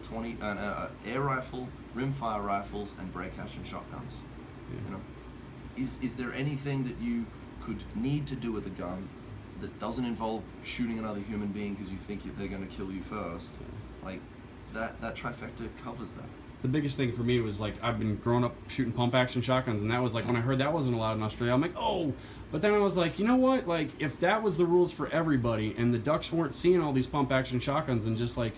air rifle, rimfire rifles, and break action shotguns.
Yeah.
You know, is there anything that you could need to do with a gun that doesn't involve shooting another human being because you think they're going to kill you first? Like that trifecta covers that.
the biggest thing for me was, like, I've been growing up shooting pump action shotguns, and that was like, when I heard that wasn't allowed in Australia, I'm like, oh. But then I was like, you know what, like, if that was the rules for everybody and the ducks weren't seeing all these pump action shotguns, and just like,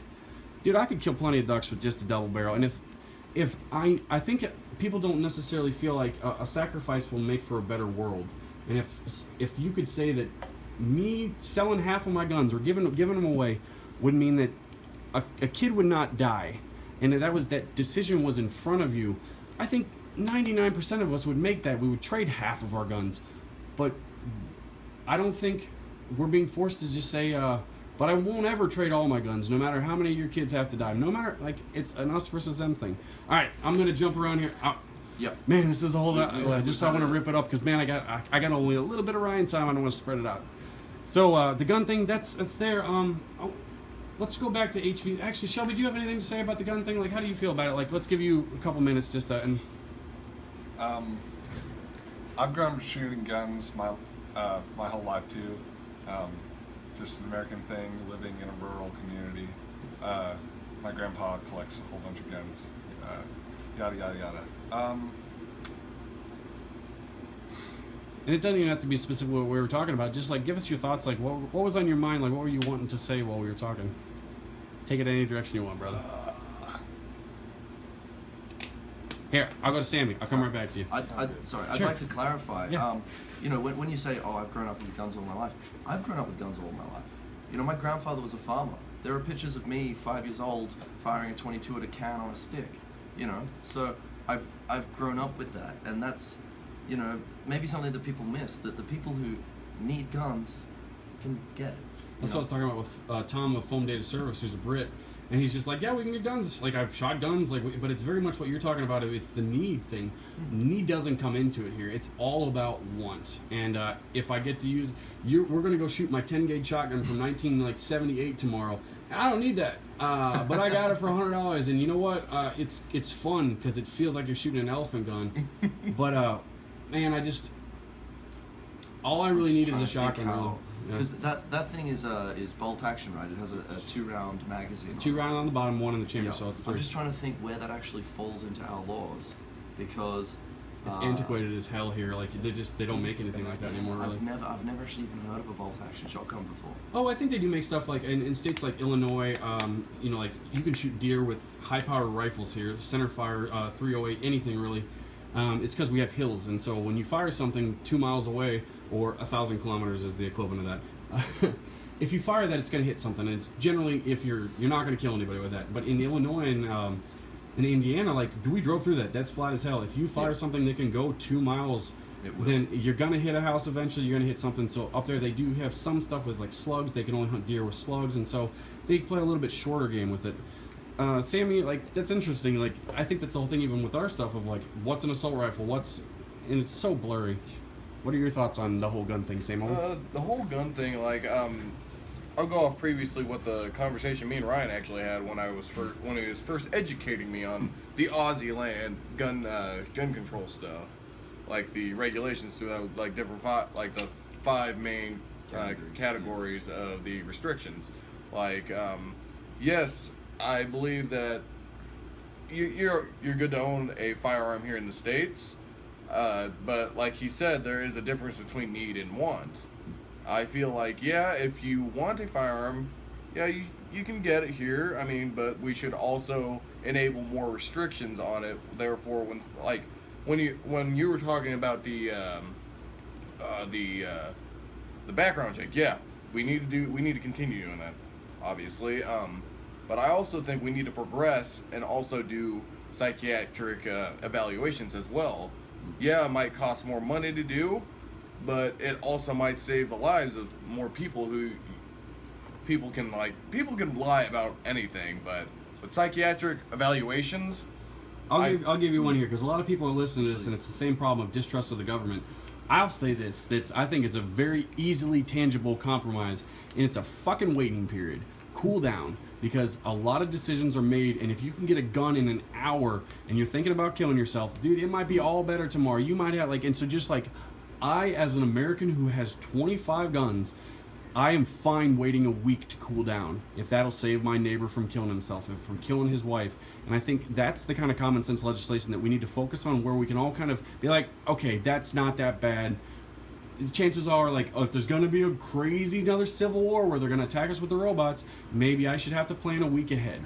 dude, I could kill plenty of ducks with just a double barrel. And if I think people don't necessarily feel like a sacrifice will make for a better world. And if you could say that me selling half of my guns or giving them away would mean that a kid would not die, and that decision was in front of you, I think 99% of us would make that. We would trade half of our guns. But I don't think we're being forced to just say, but I won't ever trade all my guns, no matter how many of your kids have to die. No matter, like, it's an us versus them thing. All right, I'm going to jump around here.
Yep.
Man, this is a whole lot. I want to
had
rip it up because, man, I got only a little bit of Ryan time. I don't want to spread it out. So the gun thing, that's there. Let's go back to HV. Actually, Shelby, do you have anything to say about the gun thing? Like, how do you feel about it? Like, let's give you a couple minutes just to. And
I've grown up shooting guns my whole life too. Just an American thing, living in a rural community. My grandpa collects a whole bunch of guns. Yada yada yada.
And it doesn't even have to be specific what we were talking about. Just like, give us your thoughts. Like, what was on your mind? Like, what were you wanting to say while we were talking? Take it any direction you want, brother. Here, I'll go to Sammy. I'll come right back to you.
I'd
Sure.
like to clarify.
Yeah.
You know, when you say, "Oh, I've grown up with guns all my life," I've grown up with guns all my life. You know, my grandfather was a farmer. There are pictures of me, 5 years old, firing a 22 at a can on a stick. You know, so I've grown up with that, and that's, you know, maybe something that people miss, that the people who need guns can get it.
That's what I was talking about with Tom of Foam Data Service, who's a Brit, and he's just like, yeah, we can get guns. Like, I've shot guns, like, but it's very much what you're talking about. It's the need thing. Need doesn't come into it here. It's all about want. And if I get to use, we're gonna go shoot my 10 gauge shotgun from 1978 tomorrow. I don't need that, but I got it for $100. And you know what? It's fun because it feels like you're shooting an elephant gun. But man, all I really need is a shotgun. Really.
Because that thing is bolt action, right? It has a 2-round magazine.
2 round on the bottom, 1 in the chamber.
Yeah.
So it's
I'm just trying to think where that actually falls into our laws, because
it's antiquated as hell here. Like, they don't make anything like that anymore. Really.
I've never actually even heard of a bolt action shotgun before.
Oh, I think they do make stuff like in states like Illinois. You know, like, you can shoot deer with high powered rifles here, center fire, 308, anything really. It's because we have hills, and so when you fire something 2 miles away, or 1,000 kilometers is the equivalent of that. If you fire that, it's going to hit something. And it's generally, if you're not going to kill anybody with that. But in Illinois and in Indiana, like, we drove through that. That's flat as hell. If you fire something that can go 2 miles, then you're going to hit a house eventually. You're going to hit something. So up there, they do have some stuff with, like, slugs. They can only hunt deer with slugs, and so they play a little bit shorter game with it. Sammy, like, that's interesting. Like, I think that's the whole thing, even with our stuff, of like, what's an assault rifle, and it's so blurry. What are your thoughts on the whole gun thing, Sam?
The whole gun thing, like, I'll go off previously what the conversation me and Ryan actually had when he was first educating me on the Aussie land gun control stuff, like the regulations to that, like different the 5 main categories of the restrictions. Like, yes, I believe that you're good to own a firearm here in the States, but like he said, there is a difference between need and want. I feel like, yeah, if you want a firearm, yeah, you can get it here. I mean, but we should also enable more restrictions on it. Therefore, when you were talking about the background check, yeah, we need to continue doing that, obviously. But I also think we need to progress and also do psychiatric evaluations as well. Yeah, it might cost more money to do, but it also might save the lives of more people who people can lie about anything, but with psychiatric evaluations,
I'll give you one here because a lot of people are listening to this and it's the same problem of distrust of the government. I'll say this, that's I think is a very easily tangible compromise, and it's a fucking waiting period. Cool down, because a lot of decisions are made, and if you can get a gun in an hour and you're thinking about killing yourself, dude, it might be all better tomorrow. You might have and so just like I, as an American who has 25 guns, I am fine waiting a week to cool down if that'll save my neighbor from killing himself, from killing his wife. And I think that's the kind of common sense legislation that we need to focus on, where we can all kind of be like, okay, that's not that bad. Chances are, like, if there's going to be a crazy another civil war where they're going to attack us with the robots, maybe I should have to plan a week ahead.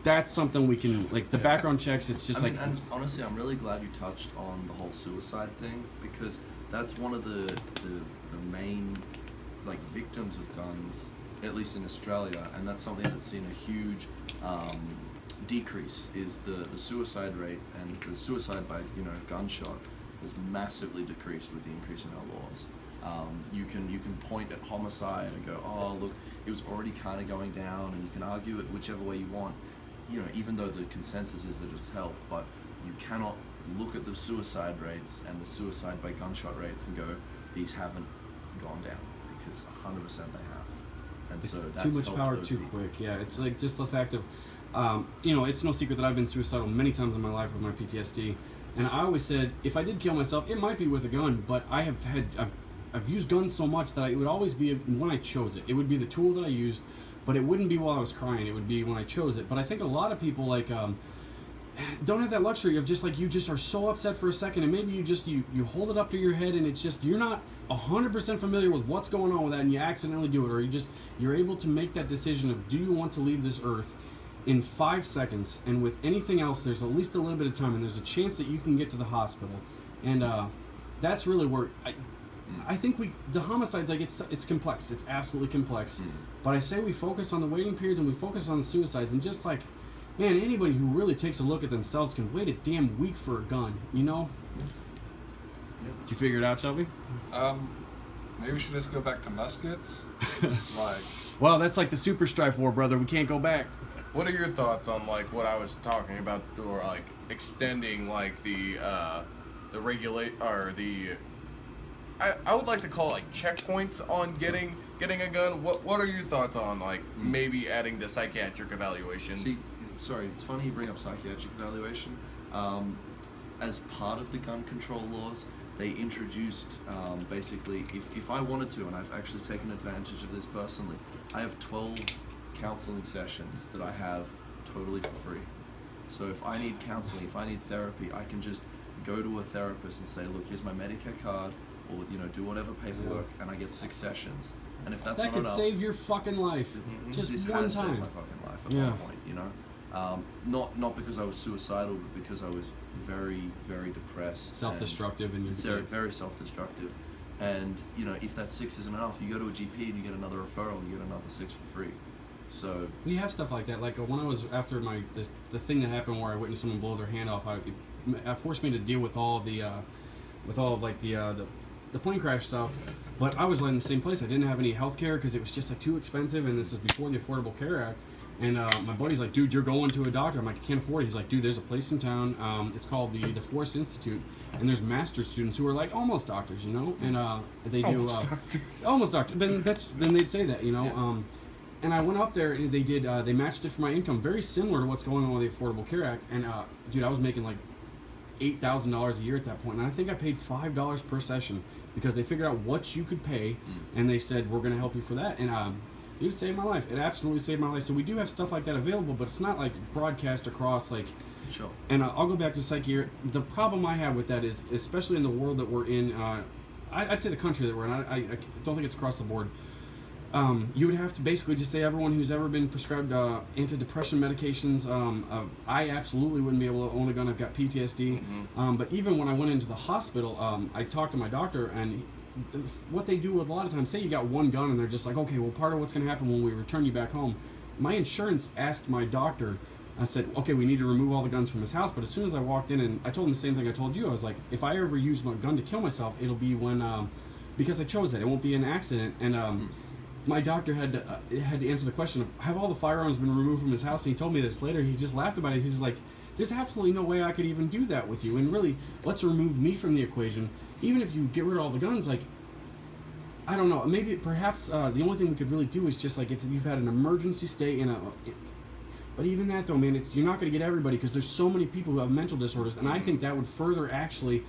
That's something we can, like, the background checks, it's just
and honestly, I'm really glad you touched on the whole suicide thing, because that's one of the main, like, victims of guns, at least in Australia, and that's something that's seen a huge decrease, is the suicide rate, and the suicide by, gunshot has massively decreased with the increase in our laws. You can point at homicide and go, oh, look, it was already kind of going down, and you can argue it whichever way you want, even though the consensus is that it's helped, but you cannot look at the suicide rates and the suicide by gunshot rates and go, these haven't gone down, because 100% they have. And
it's
so that's
too much power too quick. Yeah, it's like just the fact of, it's no secret that I've been suicidal many times in my life with my PTSD. And I always said, if I did kill myself, it might be with a gun, but I've used guns so much that it would always be when I chose it. It would be the tool that I used, but it wouldn't be while I was crying. It would be when I chose it. But I think a lot of people don't have that luxury of just you just are so upset for a second, and maybe you hold it up to your head, and it's just you're not 100% familiar with what's going on with that, and you accidentally do it, or you're able to make that decision of, do you want to leave this earth in 5 seconds, and with anything else there's at least a little bit of time, and there's a chance that you can get to the hospital. And that's really where I think the homicides, it's complex, it's absolutely complex, but I say we focus on the waiting periods and we focus on the suicides, and just man, anybody who really takes a look at themselves can wait a damn week for a gun, Did you figure it out, Shelby?
Maybe we should just go back to muskets.
Well, that's like the Super Strife War, brother. We can't go back.
What are your thoughts on what I was talking about, or extending the regulate, or the I would like to call checkpoints on getting a gun. What are your thoughts on maybe adding the psychiatric evaluation?
See, sorry, it's funny you bring up psychiatric evaluation. As part of the gun control laws, they introduced basically, if I wanted to, and I've actually taken advantage of this personally, I have 12 counseling sessions that I have totally for free. So if I need counseling, if I need therapy, I can just go to a therapist and say, look, here's my Medicare card, or do whatever paperwork, and I get 6 sessions. And if that's
that
not
could
enough,
save your fucking life, just
this
one
has
time.
saved my fucking life at one point, Not because I was suicidal, but because I was very, very depressed,
self-destructive, and
very self-destructive. And if that 6 isn't enough, you go to a GP and you get another referral, you get another 6 for free. So
we have stuff like that. Like when I was after the thing that happened where I witnessed someone blow their hand off, it forced me to deal with all of the plane crash stuff. But I was in the same place. I didn't have any health care because it was just too expensive, and this is before the Affordable Care Act. And my buddy's like, dude, you're going to a doctor. I'm like, I can't afford it. He's like, dude, there's a place in town. It's called the DeForest Institute, and there's master's students who are like almost doctors, you know, and they do almost doctors. Then they'd say that, you know.
Yeah.
And I went up there, and they did. They matched it for my income, very similar to what's going on with the Affordable Care Act. And dude, I was making like $8,000 a year at that point, and I think I paid $5 per session because they figured out what you could pay, and they said we're going to help you for that. And it saved my life. It absolutely saved my life. So we do have stuff like that available, but it's not like broadcast across like.
Sure.
And I'll go back to psych here. The problem I have with that is, especially in the world that we're in, I'd say the country that we're in. I don't think it's across the board. You would have to basically just say everyone who's ever been prescribed antidepressant medications. I absolutely wouldn't be able to own a gun. I've got PTSD. But even when I went into the hospital, I talked to my doctor, and what they do a lot of times, say you got one gun, and they're just like, okay, well, part of what's going to happen when we return you back home. My insurance asked my doctor, I said, okay, we need to remove all the guns from his house. But as soon as I walked in, and I told him the same thing I told you, I was like, if I ever use my gun to kill myself, it'll be when, because I chose that. It won't be an accident. And my doctor had to answer the question of, have all the firearms been removed from his house? And he told me this later. He just laughed about it. He's like, there's absolutely no way I could even do that with you. And really, let's remove me from the equation. Even if you get rid of all the guns, like, I don't know, maybe perhaps the only thing we could really do is just like if you've had an emergency stay in a. But even that though, man, you're not going to get everybody because there's so many people who have mental disorders, and I think that would further actually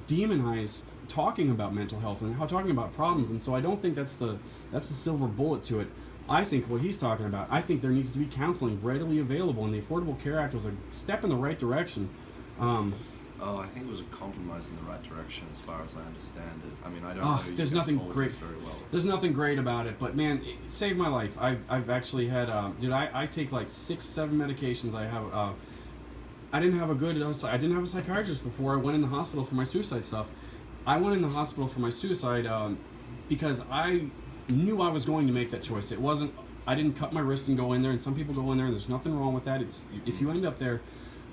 demonize talking about mental health and talking about problems. And so I don't think that's the silver bullet to it. I think what he's talking about, I think there needs to be counseling readily available, and the Affordable Care Act was a step in the right direction.
I think it was a compromise in the right direction as far as I understand it. I mean, I don't know you
there's
guys'
nothing
politics
great.
very well.
There's nothing great about it, but man, it saved my life. I've actually had, dude, I take like 6-7 medications. I have, I didn't have a psychiatrist before I went in the hospital for my suicide stuff. I went in the hospital for my suicide because I knew I was going to make that choice. It wasn't, I didn't cut my wrist and go in there, and some people go in there and there's nothing wrong with that. It's, if you end up there.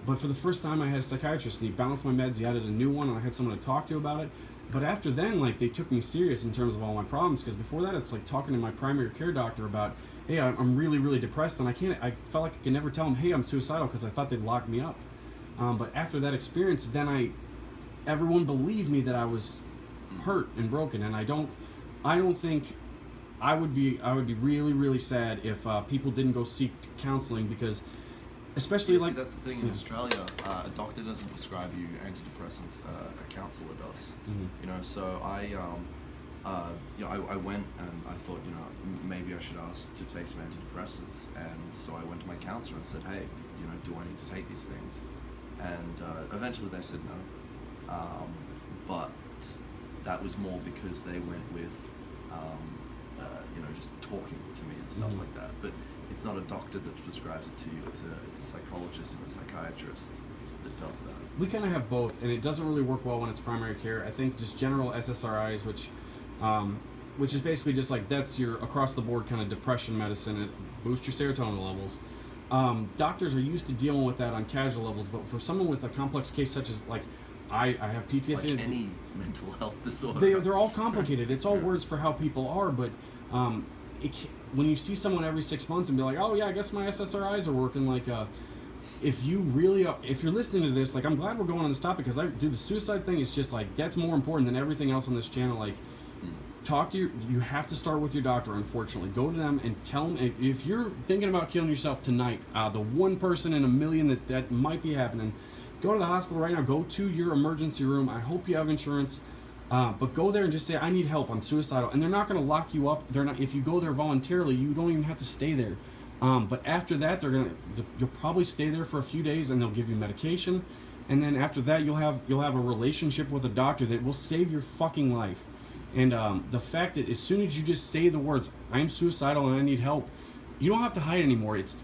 But for the first time, I had a psychiatrist, and he balanced my meds. He added a new one, and I had someone to talk to about it. But after then, like, they took me serious in terms of all my problems, because before that, it's like talking to my primary care doctor about, hey, I'm really, really depressed, and I felt like I could never tell him, hey, I'm suicidal, because I thought they'd lock me up. But after that experience, then everyone believed me that I was hurt and broken, and I don't think I would be really, really sad if people didn't go seek counseling, because especially
Yeah,
like
see, that's the thing in Australia. A doctor doesn't prescribe you antidepressants. A counsellor does. You know, so I went and I thought, you know, maybe I should ask to take some antidepressants. And so I went to my counsellor and said, hey, you know, do I need to take these things? And eventually they said no. But that was more because they went with, you know, just talking to me and stuff like that. But it's not a doctor that prescribes it to you. It's a psychologist and a psychiatrist that does that.
we kind of have both, and it doesn't really work well when it's primary care. I think just general SSRIs, which is basically just like that's your across the board kind of depression medicine. It boosts your serotonin levels. Doctors are used to dealing with that on casual levels, but for someone with a complex case such as like I have PTSD.
Like any mental health disorder.
They're all complicated. It's all words for how people are, but when you see someone every 6 months and be like, oh yeah, I guess my SSRIs are working, like if you're listening to this, like I'm glad we're going on this topic because the suicide thing is just like that's more important than everything else on this channel. Like talk to you have to start with your doctor, unfortunately. Go to them and tell them if you're thinking about killing yourself tonight, the one person in a million that might be happening, go to the hospital right now. Go to your emergency room. I hope you have insurance. But go there and just say, I need help, I'm suicidal. And they're not going to lock you up. If you go there voluntarily, you don't even have to stay there. But after that, you'll probably stay there for a few days and they'll give you medication. And then after that, you'll have a relationship with a doctor that will save your fucking life. And the fact that as soon as you just say the words, I'm suicidal and I need help, you don't have to hide anymore. It's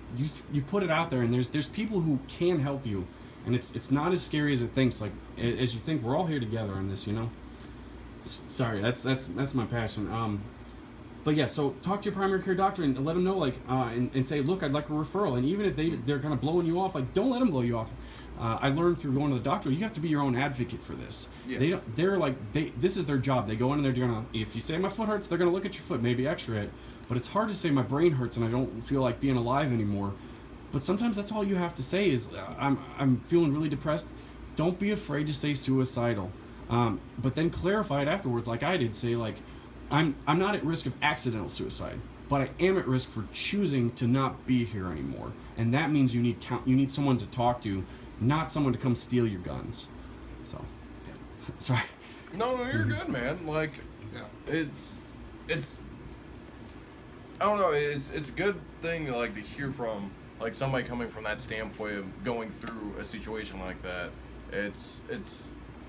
you put it out there, and there's people who can help you. And it's not as scary as it thinks. Like as you think, we're all here together on this, you know. Sorry, that's my passion. But yeah, so talk to your primary care doctor and let them know, like, and say, look, I'd like a referral. And even if they're kind of blowing you off, like, don't let them blow you off. I learned through going to the doctor, you have to be your own advocate for this. Yeah. This is their job. They go in and they're gonna, if you say my foot hurts, they're gonna look at your foot, maybe X-ray it. But it's hard to say my brain hurts and I don't feel like being alive anymore. But sometimes that's all you have to say is I'm feeling really depressed. Don't be afraid to say suicidal. But then clarify it afterwards, like I did. Say like, I'm not at risk of accidental suicide, but I am at risk for choosing to not be here anymore. And that means you need someone to talk to, not someone to come steal your guns. So, sorry.
No, you're good, man. Like,
Yeah.
it's I don't know. It's a good thing like to hear from like somebody coming from that standpoint of going through a situation like that. It's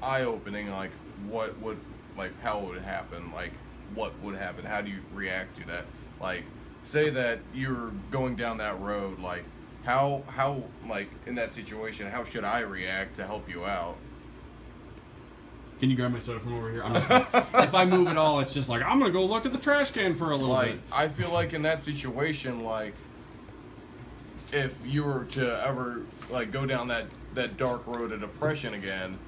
eye opening. Like what would like how would it happen? Like what would happen? How do you react to that? Like say that you're going down that road. Like how like in that situation, how should I react to help you out?
Can you grab my soda from over here? I'm just if I move at all, it's just like I'm gonna go look at the trash can for a little
Like
bit.
I feel like in that situation, like if you were to ever like go down that dark road of depression again,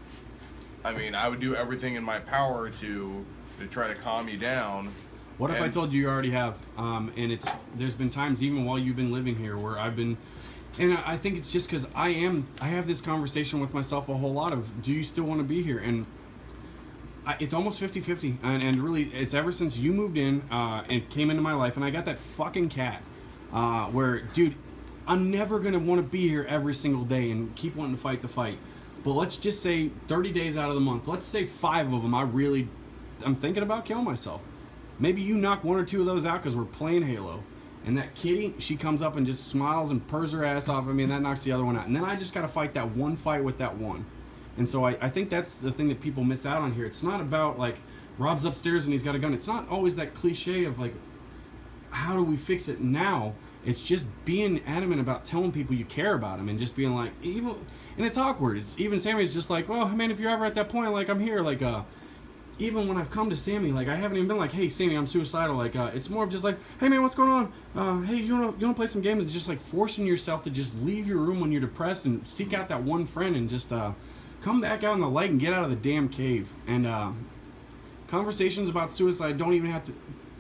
I mean, I would do everything in my power to try to calm you down.
What if I
and-
told you already have? And there's been times even while you've been living here where I've been, and I think it's just because I have this conversation with myself a whole lot of, do you still want to be here? And it's almost 50-50, and really it's ever since you moved in and came into my life, and I got that fucking cat, where dude, I'm never gonna want to be here every single day and keep wanting to fight the fight. But let's just say 30 days out of the month, let's say 5 of them, I'm thinking about killing myself. Maybe you knock 1 or 2 of those out because we're playing Halo. And that kitty, she comes up and just smiles and purrs her ass off at me, and that knocks the other one out. And then I just got to fight that one fight with that one. And so I think that's the thing that people miss out on here. It's not about, like, Rob's upstairs and he's got a gun. It's not always that cliche of, like, how do we fix it now? It's just being adamant about telling people you care about them and just being like, even, and it's awkward. It's even Sammy's just like, well, man, if you're ever at that point, like, I'm here. Like, even when I've come to Sammy, like, I haven't even been like, hey, Sammy, I'm suicidal. Like, it's more of just like, hey, man, what's going on? Hey, you wanna play some games? And just like forcing yourself to just leave your room when you're depressed and seek out that one friend and just come back out in the light and get out of the damn cave. And conversations about suicide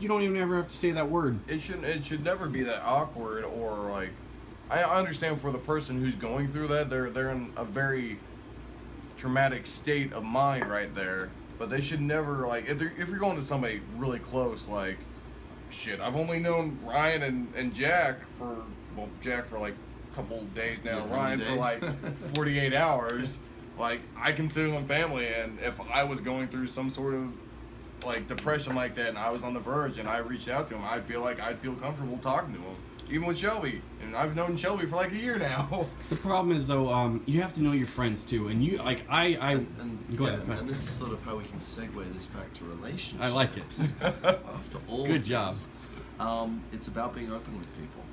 you don't even ever have to say that word.
It should never be that awkward or like. I understand for the person who's going through that, they're in a very traumatic state of mind right there. But they should never like if you're going to somebody really close, like shit. I've only known Ryan and Jack for like a couple days now.
Yeah,
Ryan
20
for like 48 hours. Like I consider them family, and if I was going through some sort of like depression like that, and I was on the verge, and I reached out to him, I feel like I'd feel comfortable talking to him, even with Shelby. And I've known Shelby for like a year now.
The problem is though, you have to know your friends too, and you like
And
go
yeah,
ahead.
and this is sort of how we can segue this back to relationships.
I like it.
After all,
Good
of
job.
this. It's about being open with people,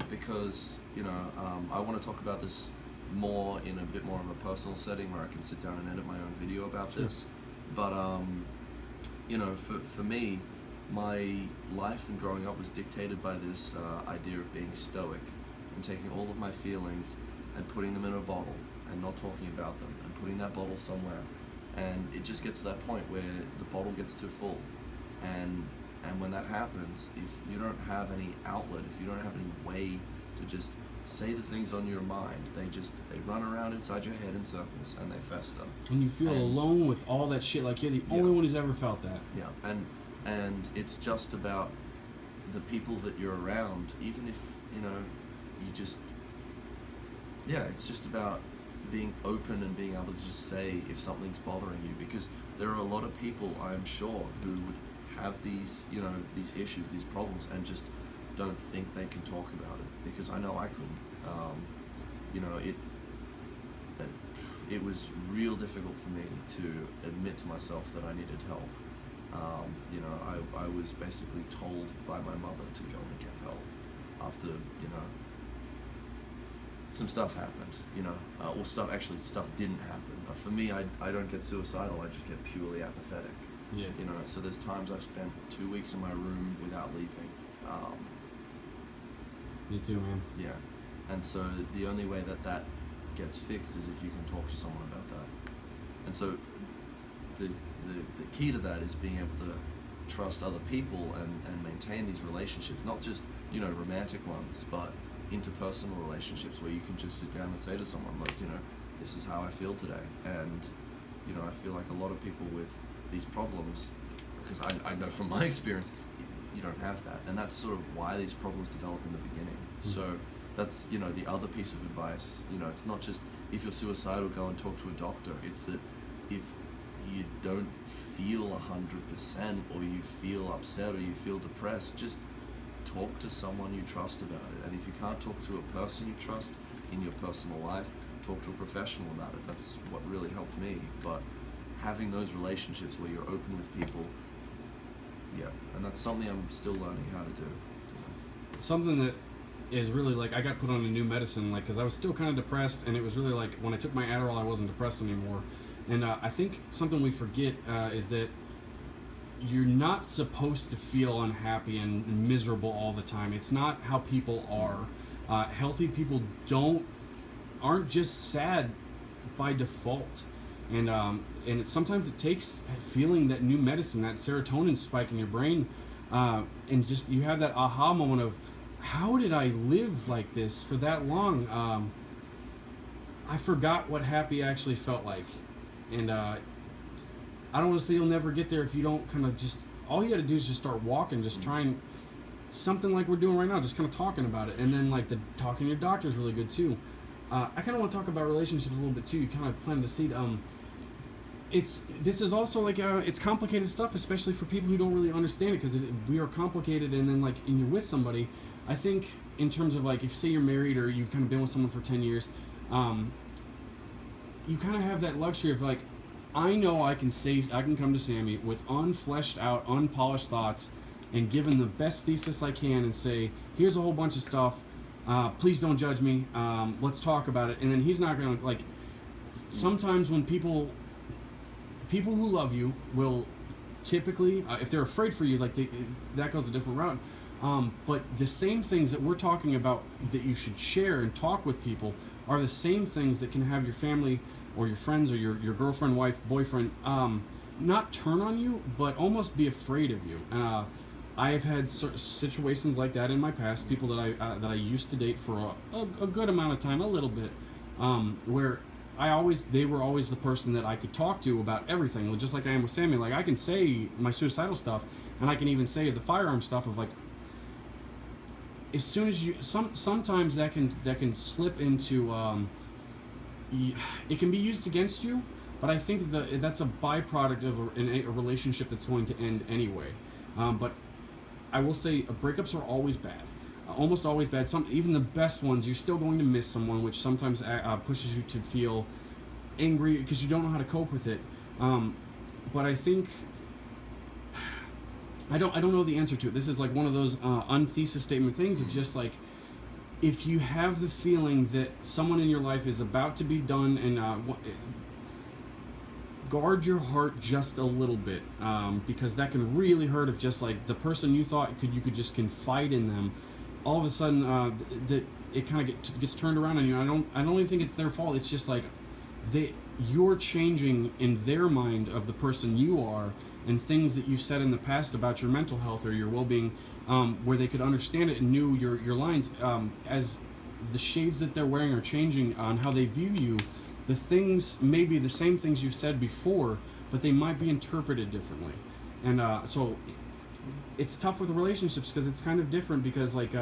because I want to talk about this more in a bit more of a personal setting where I can sit down and edit my own video about this. But for me, my life and growing up was dictated by this idea of being stoic and taking all of my feelings and putting them in a bottle and not talking about them and putting that bottle somewhere. And it just gets to that point where the bottle gets too full. And when that happens, if you don't have any outlet, if you don't have any way to just say the things on your mind, they run around inside your head in circles and they fester.
And you feel alone with all that shit. Like you're the only one who's ever felt that.
Yeah, and it's just about the people that you're around. Even if it's just about being open and being able to just say if something's bothering you, because there are a lot of people, I'm sure, who would have these issues, these problems, and just don't think they can talk about it, because I know I couldn't. It was real difficult for me to admit to myself that I needed help. I was basically told by my mother to go and get help after some stuff happened. Stuff didn't happen. For me, I don't get suicidal. I just get purely apathetic.
Yeah.
So there's times I've spent 2 weeks in my room without leaving.
Me too, man.
Yeah, and so the only way that gets fixed is if you can talk to someone about that. And so the key to that is being able to trust other people and maintain these relationships, not just, you know, romantic ones, but interpersonal relationships where you can just sit down and say to someone, look, you know, this is how I feel today. And, you know, I feel like a lot of people with these problems, because I know from my experience, you don't have that. And that's sort of why these problems develop in the beginning.
Mm-hmm.
So that's, you know, the other piece of advice. You know, it's not just if you're suicidal, go and talk to a doctor. It's that if you don't feel 100% or you feel upset or you feel depressed, just talk to someone you trust about it. And if you can't talk to a person you trust in your personal life, talk to a professional about it. That's what really helped me. But having those relationships where you're open with people, yeah, and that's something I'm still learning how to do.
Something that is really like, I got put on a new medicine, like, because I was still kind of depressed, and it was really like when I took my Adderall, I wasn't depressed anymore. And I think something we forget is that you're not supposed to feel unhappy and miserable all the time. It's not how people are. Healthy people aren't just sad by default. And sometimes it takes feeling that new medicine, that serotonin spike in your brain, and just you have that aha moment of, how did I live like this for that long? I forgot what happy actually felt like. And I don't want to say you'll never get there if you don't kind of just, all you got to do is just start walking, just trying something like we're doing right now, just kind of talking about it. And then like the talking to your doctor is really good too. I kind of want to talk about relationships a little bit too. You kind of planted the seed. This is also like it's complicated stuff, especially for people who don't really understand it, because we are complicated. And then like, and you're with somebody, I think in terms of like, if say you're married or you've kind of been with someone for 10 years, you kind of have that luxury of like, I know I can come to Sammy with unfleshed out, unpolished thoughts and give him the best thesis I can and say, here's a whole bunch of stuff. Please don't judge me. Let's talk about it. And then he's not going to, like, sometimes when people who love you will typically, if they're afraid for you, like that goes a different route. But the same things that we're talking about that you should share and talk with people are the same things that can have your family or your friends or your girlfriend, wife, boyfriend, not turn on you, but almost be afraid of you. I have had situations like that in my past, people that I used to date for a good amount of time, a little bit, where they were always the person that I could talk to about everything, just like I am with Sammy. Like, I can say my suicidal stuff, and I can even say the firearm stuff of like, as soon as you, sometimes that can slip into, it can be used against you, but I think that's a byproduct of a relationship that's going to end anyway. But I will say breakups are always bad, almost always bad. Even the best ones, you're still going to miss someone, which sometimes pushes you to feel angry because you don't know how to cope with it. But I think I don't know the answer to it. This is like one of those unthesis statement things of just like, if you have the feeling that someone in your life is about to be done, and guard your heart just a little bit, because that can really hurt. If just like the person you thought you could just confide in them, all of a sudden that it kind of gets turned around on you. I don't even think it's their fault. It's just like you're changing in their mind of the person you are, and things that you've said in the past about your mental health or your well-being, where they could understand it and knew your lines, as the shades that they're wearing are changing on how they view you. The things may be the same things you've said before, but they might be interpreted differently. And so it's tough with relationships because it's kind of different, because like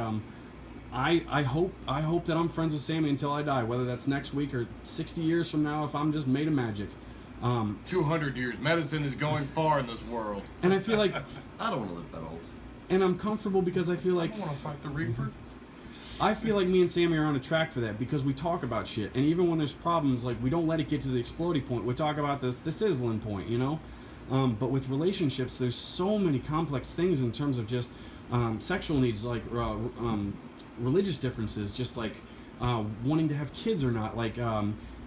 I hope that I'm friends with Sammy until I die, whether that's next week or 60 years from now if I'm just made of magic.
200 years. Medicine is going far in this world.
And I feel like
I don't want to live that old.
And I'm comfortable because I feel
I
like
don't want to fight the Reaper.
I feel like me and Sammy are on a track for that, because we talk about shit, and even when there's problems, like, we don't let it get to the exploding point. We talk about the sizzling point, you know. But with relationships, there's so many complex things in terms of just sexual needs, like religious differences, just like wanting to have kids or not, like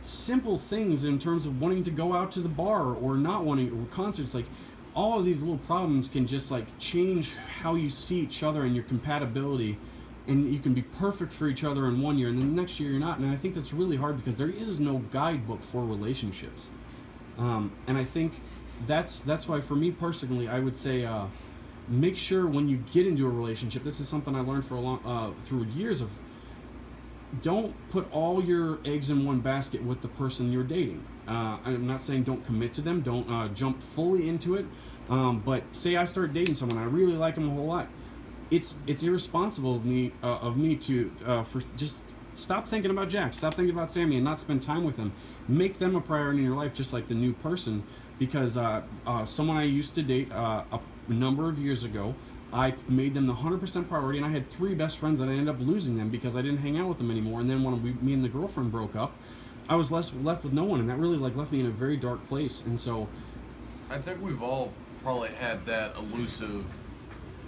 simple things in terms of wanting to go out to the bar or not wanting, or concerts. Like, all of these little problems can just like change how you see each other and your compatibility, and you can be perfect for each other in 1 year and then the next year you're not. And I think that's really hard because there is no guidebook for relationships, and I think that's why for me personally I would say make sure when you get into a relationship, this is something I learned for a long through years of, don't put all your eggs in one basket with the person you're dating. I'm not saying don't commit to them, don't jump fully into it, but say I start dating someone, I really like them a whole lot. It's irresponsible of me to for just stop thinking about Jack, stop thinking about Sammy, and not spend time with them. Make them a priority in your life, just like the new person. Because someone I used to date a number of years ago, I made them the 100% priority, and I had 3 best friends that I ended up losing them because I didn't hang out with them anymore. And then when me and the girlfriend broke up, I was left with no one, and that really left me in a very dark place. And so,
I think we've all probably had that elusive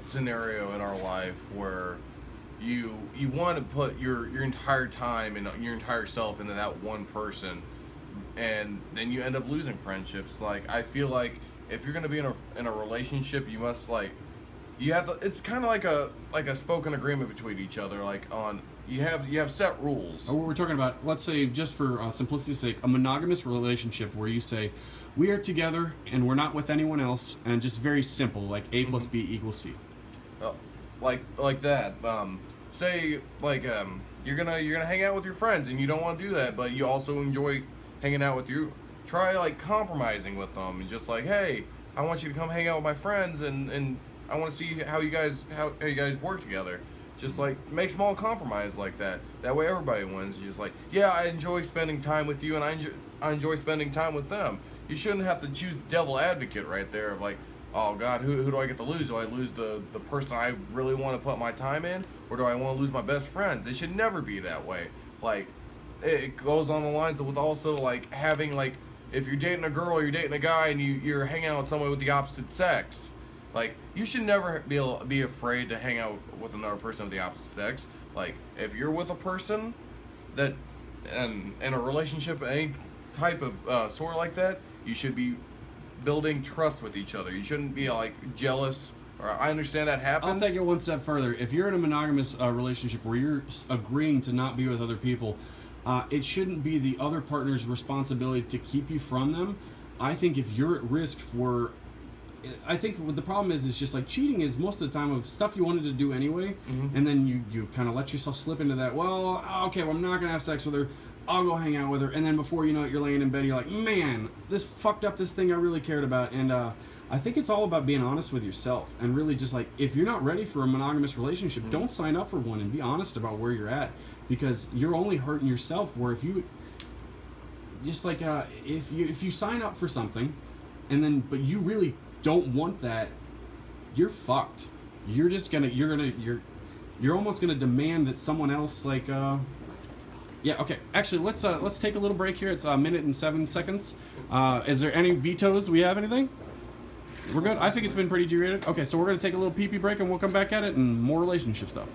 scenario in our life where you want to put your entire time and your entire self into that one person, and then you end up losing friendships. Like, I feel like if you're gonna be in a relationship, you must you have to, it's kind of like a spoken agreement between each other. Like, on you have set rules.
what we're talking about, let's say, just for simplicity's sake, a monogamous relationship where you say, we are together and we're not with anyone else, and just very simple, like A plus B equals C.
Like that. Say you're gonna hang out with your friends and you don't want to do that, but you also enjoy hanging out with you. Try compromising with them and just hey, I want you to come hang out with my friends, and I want to see how you guys work together. Just make small compromise like that. That way everybody wins. You're just yeah, I enjoy spending time with you, and I enjoy spending time with them. You shouldn't have to choose the devil advocate right there of oh God, who do I get to lose? Do I lose the person I really want to put my time in, or do I want to lose my best friends? It should never be that way. It goes on the lines with also having if you're dating a girl or you're dating a guy and you're hanging out with someone with the opposite sex, you should never be afraid to hang out with another person of the opposite sex. If you're with a person that in a relationship, any type of sort like that, you should be building trust with each other. You shouldn't be jealous. Or I understand that happens.
I'll take it one step further. If you're in a monogamous relationship where you're agreeing to not be with other people, it shouldn't be the other partner's responsibility to keep you from them. I think if you're at risk for, I think what the problem is just cheating is most of the time of stuff you wanted to do anyway, and then you kind of let yourself slip into that. Well, okay, well, I'm not gonna have sex with her. I'll go hang out with her, and then before you know it, you're laying in bed. You're like, man, this fucked up this thing I really cared about. And I think it's all about being honest with yourself, and really just if you're not ready for a monogamous relationship, don't sign up for one, and be honest about where you're at, because you're only hurting yourself. Where if you just if you sign up for something, and then but you really don't want that, you're fucked. You're almost gonna demand that someone else yeah, okay. Actually, let's take a little break here. It's a minute and 7 seconds. Is there any vetoes? We have anything? We're good? I think it's been pretty G-rated. Okay, so we're going to take a little pee-pee break, and we'll come back at it and more relationship stuff.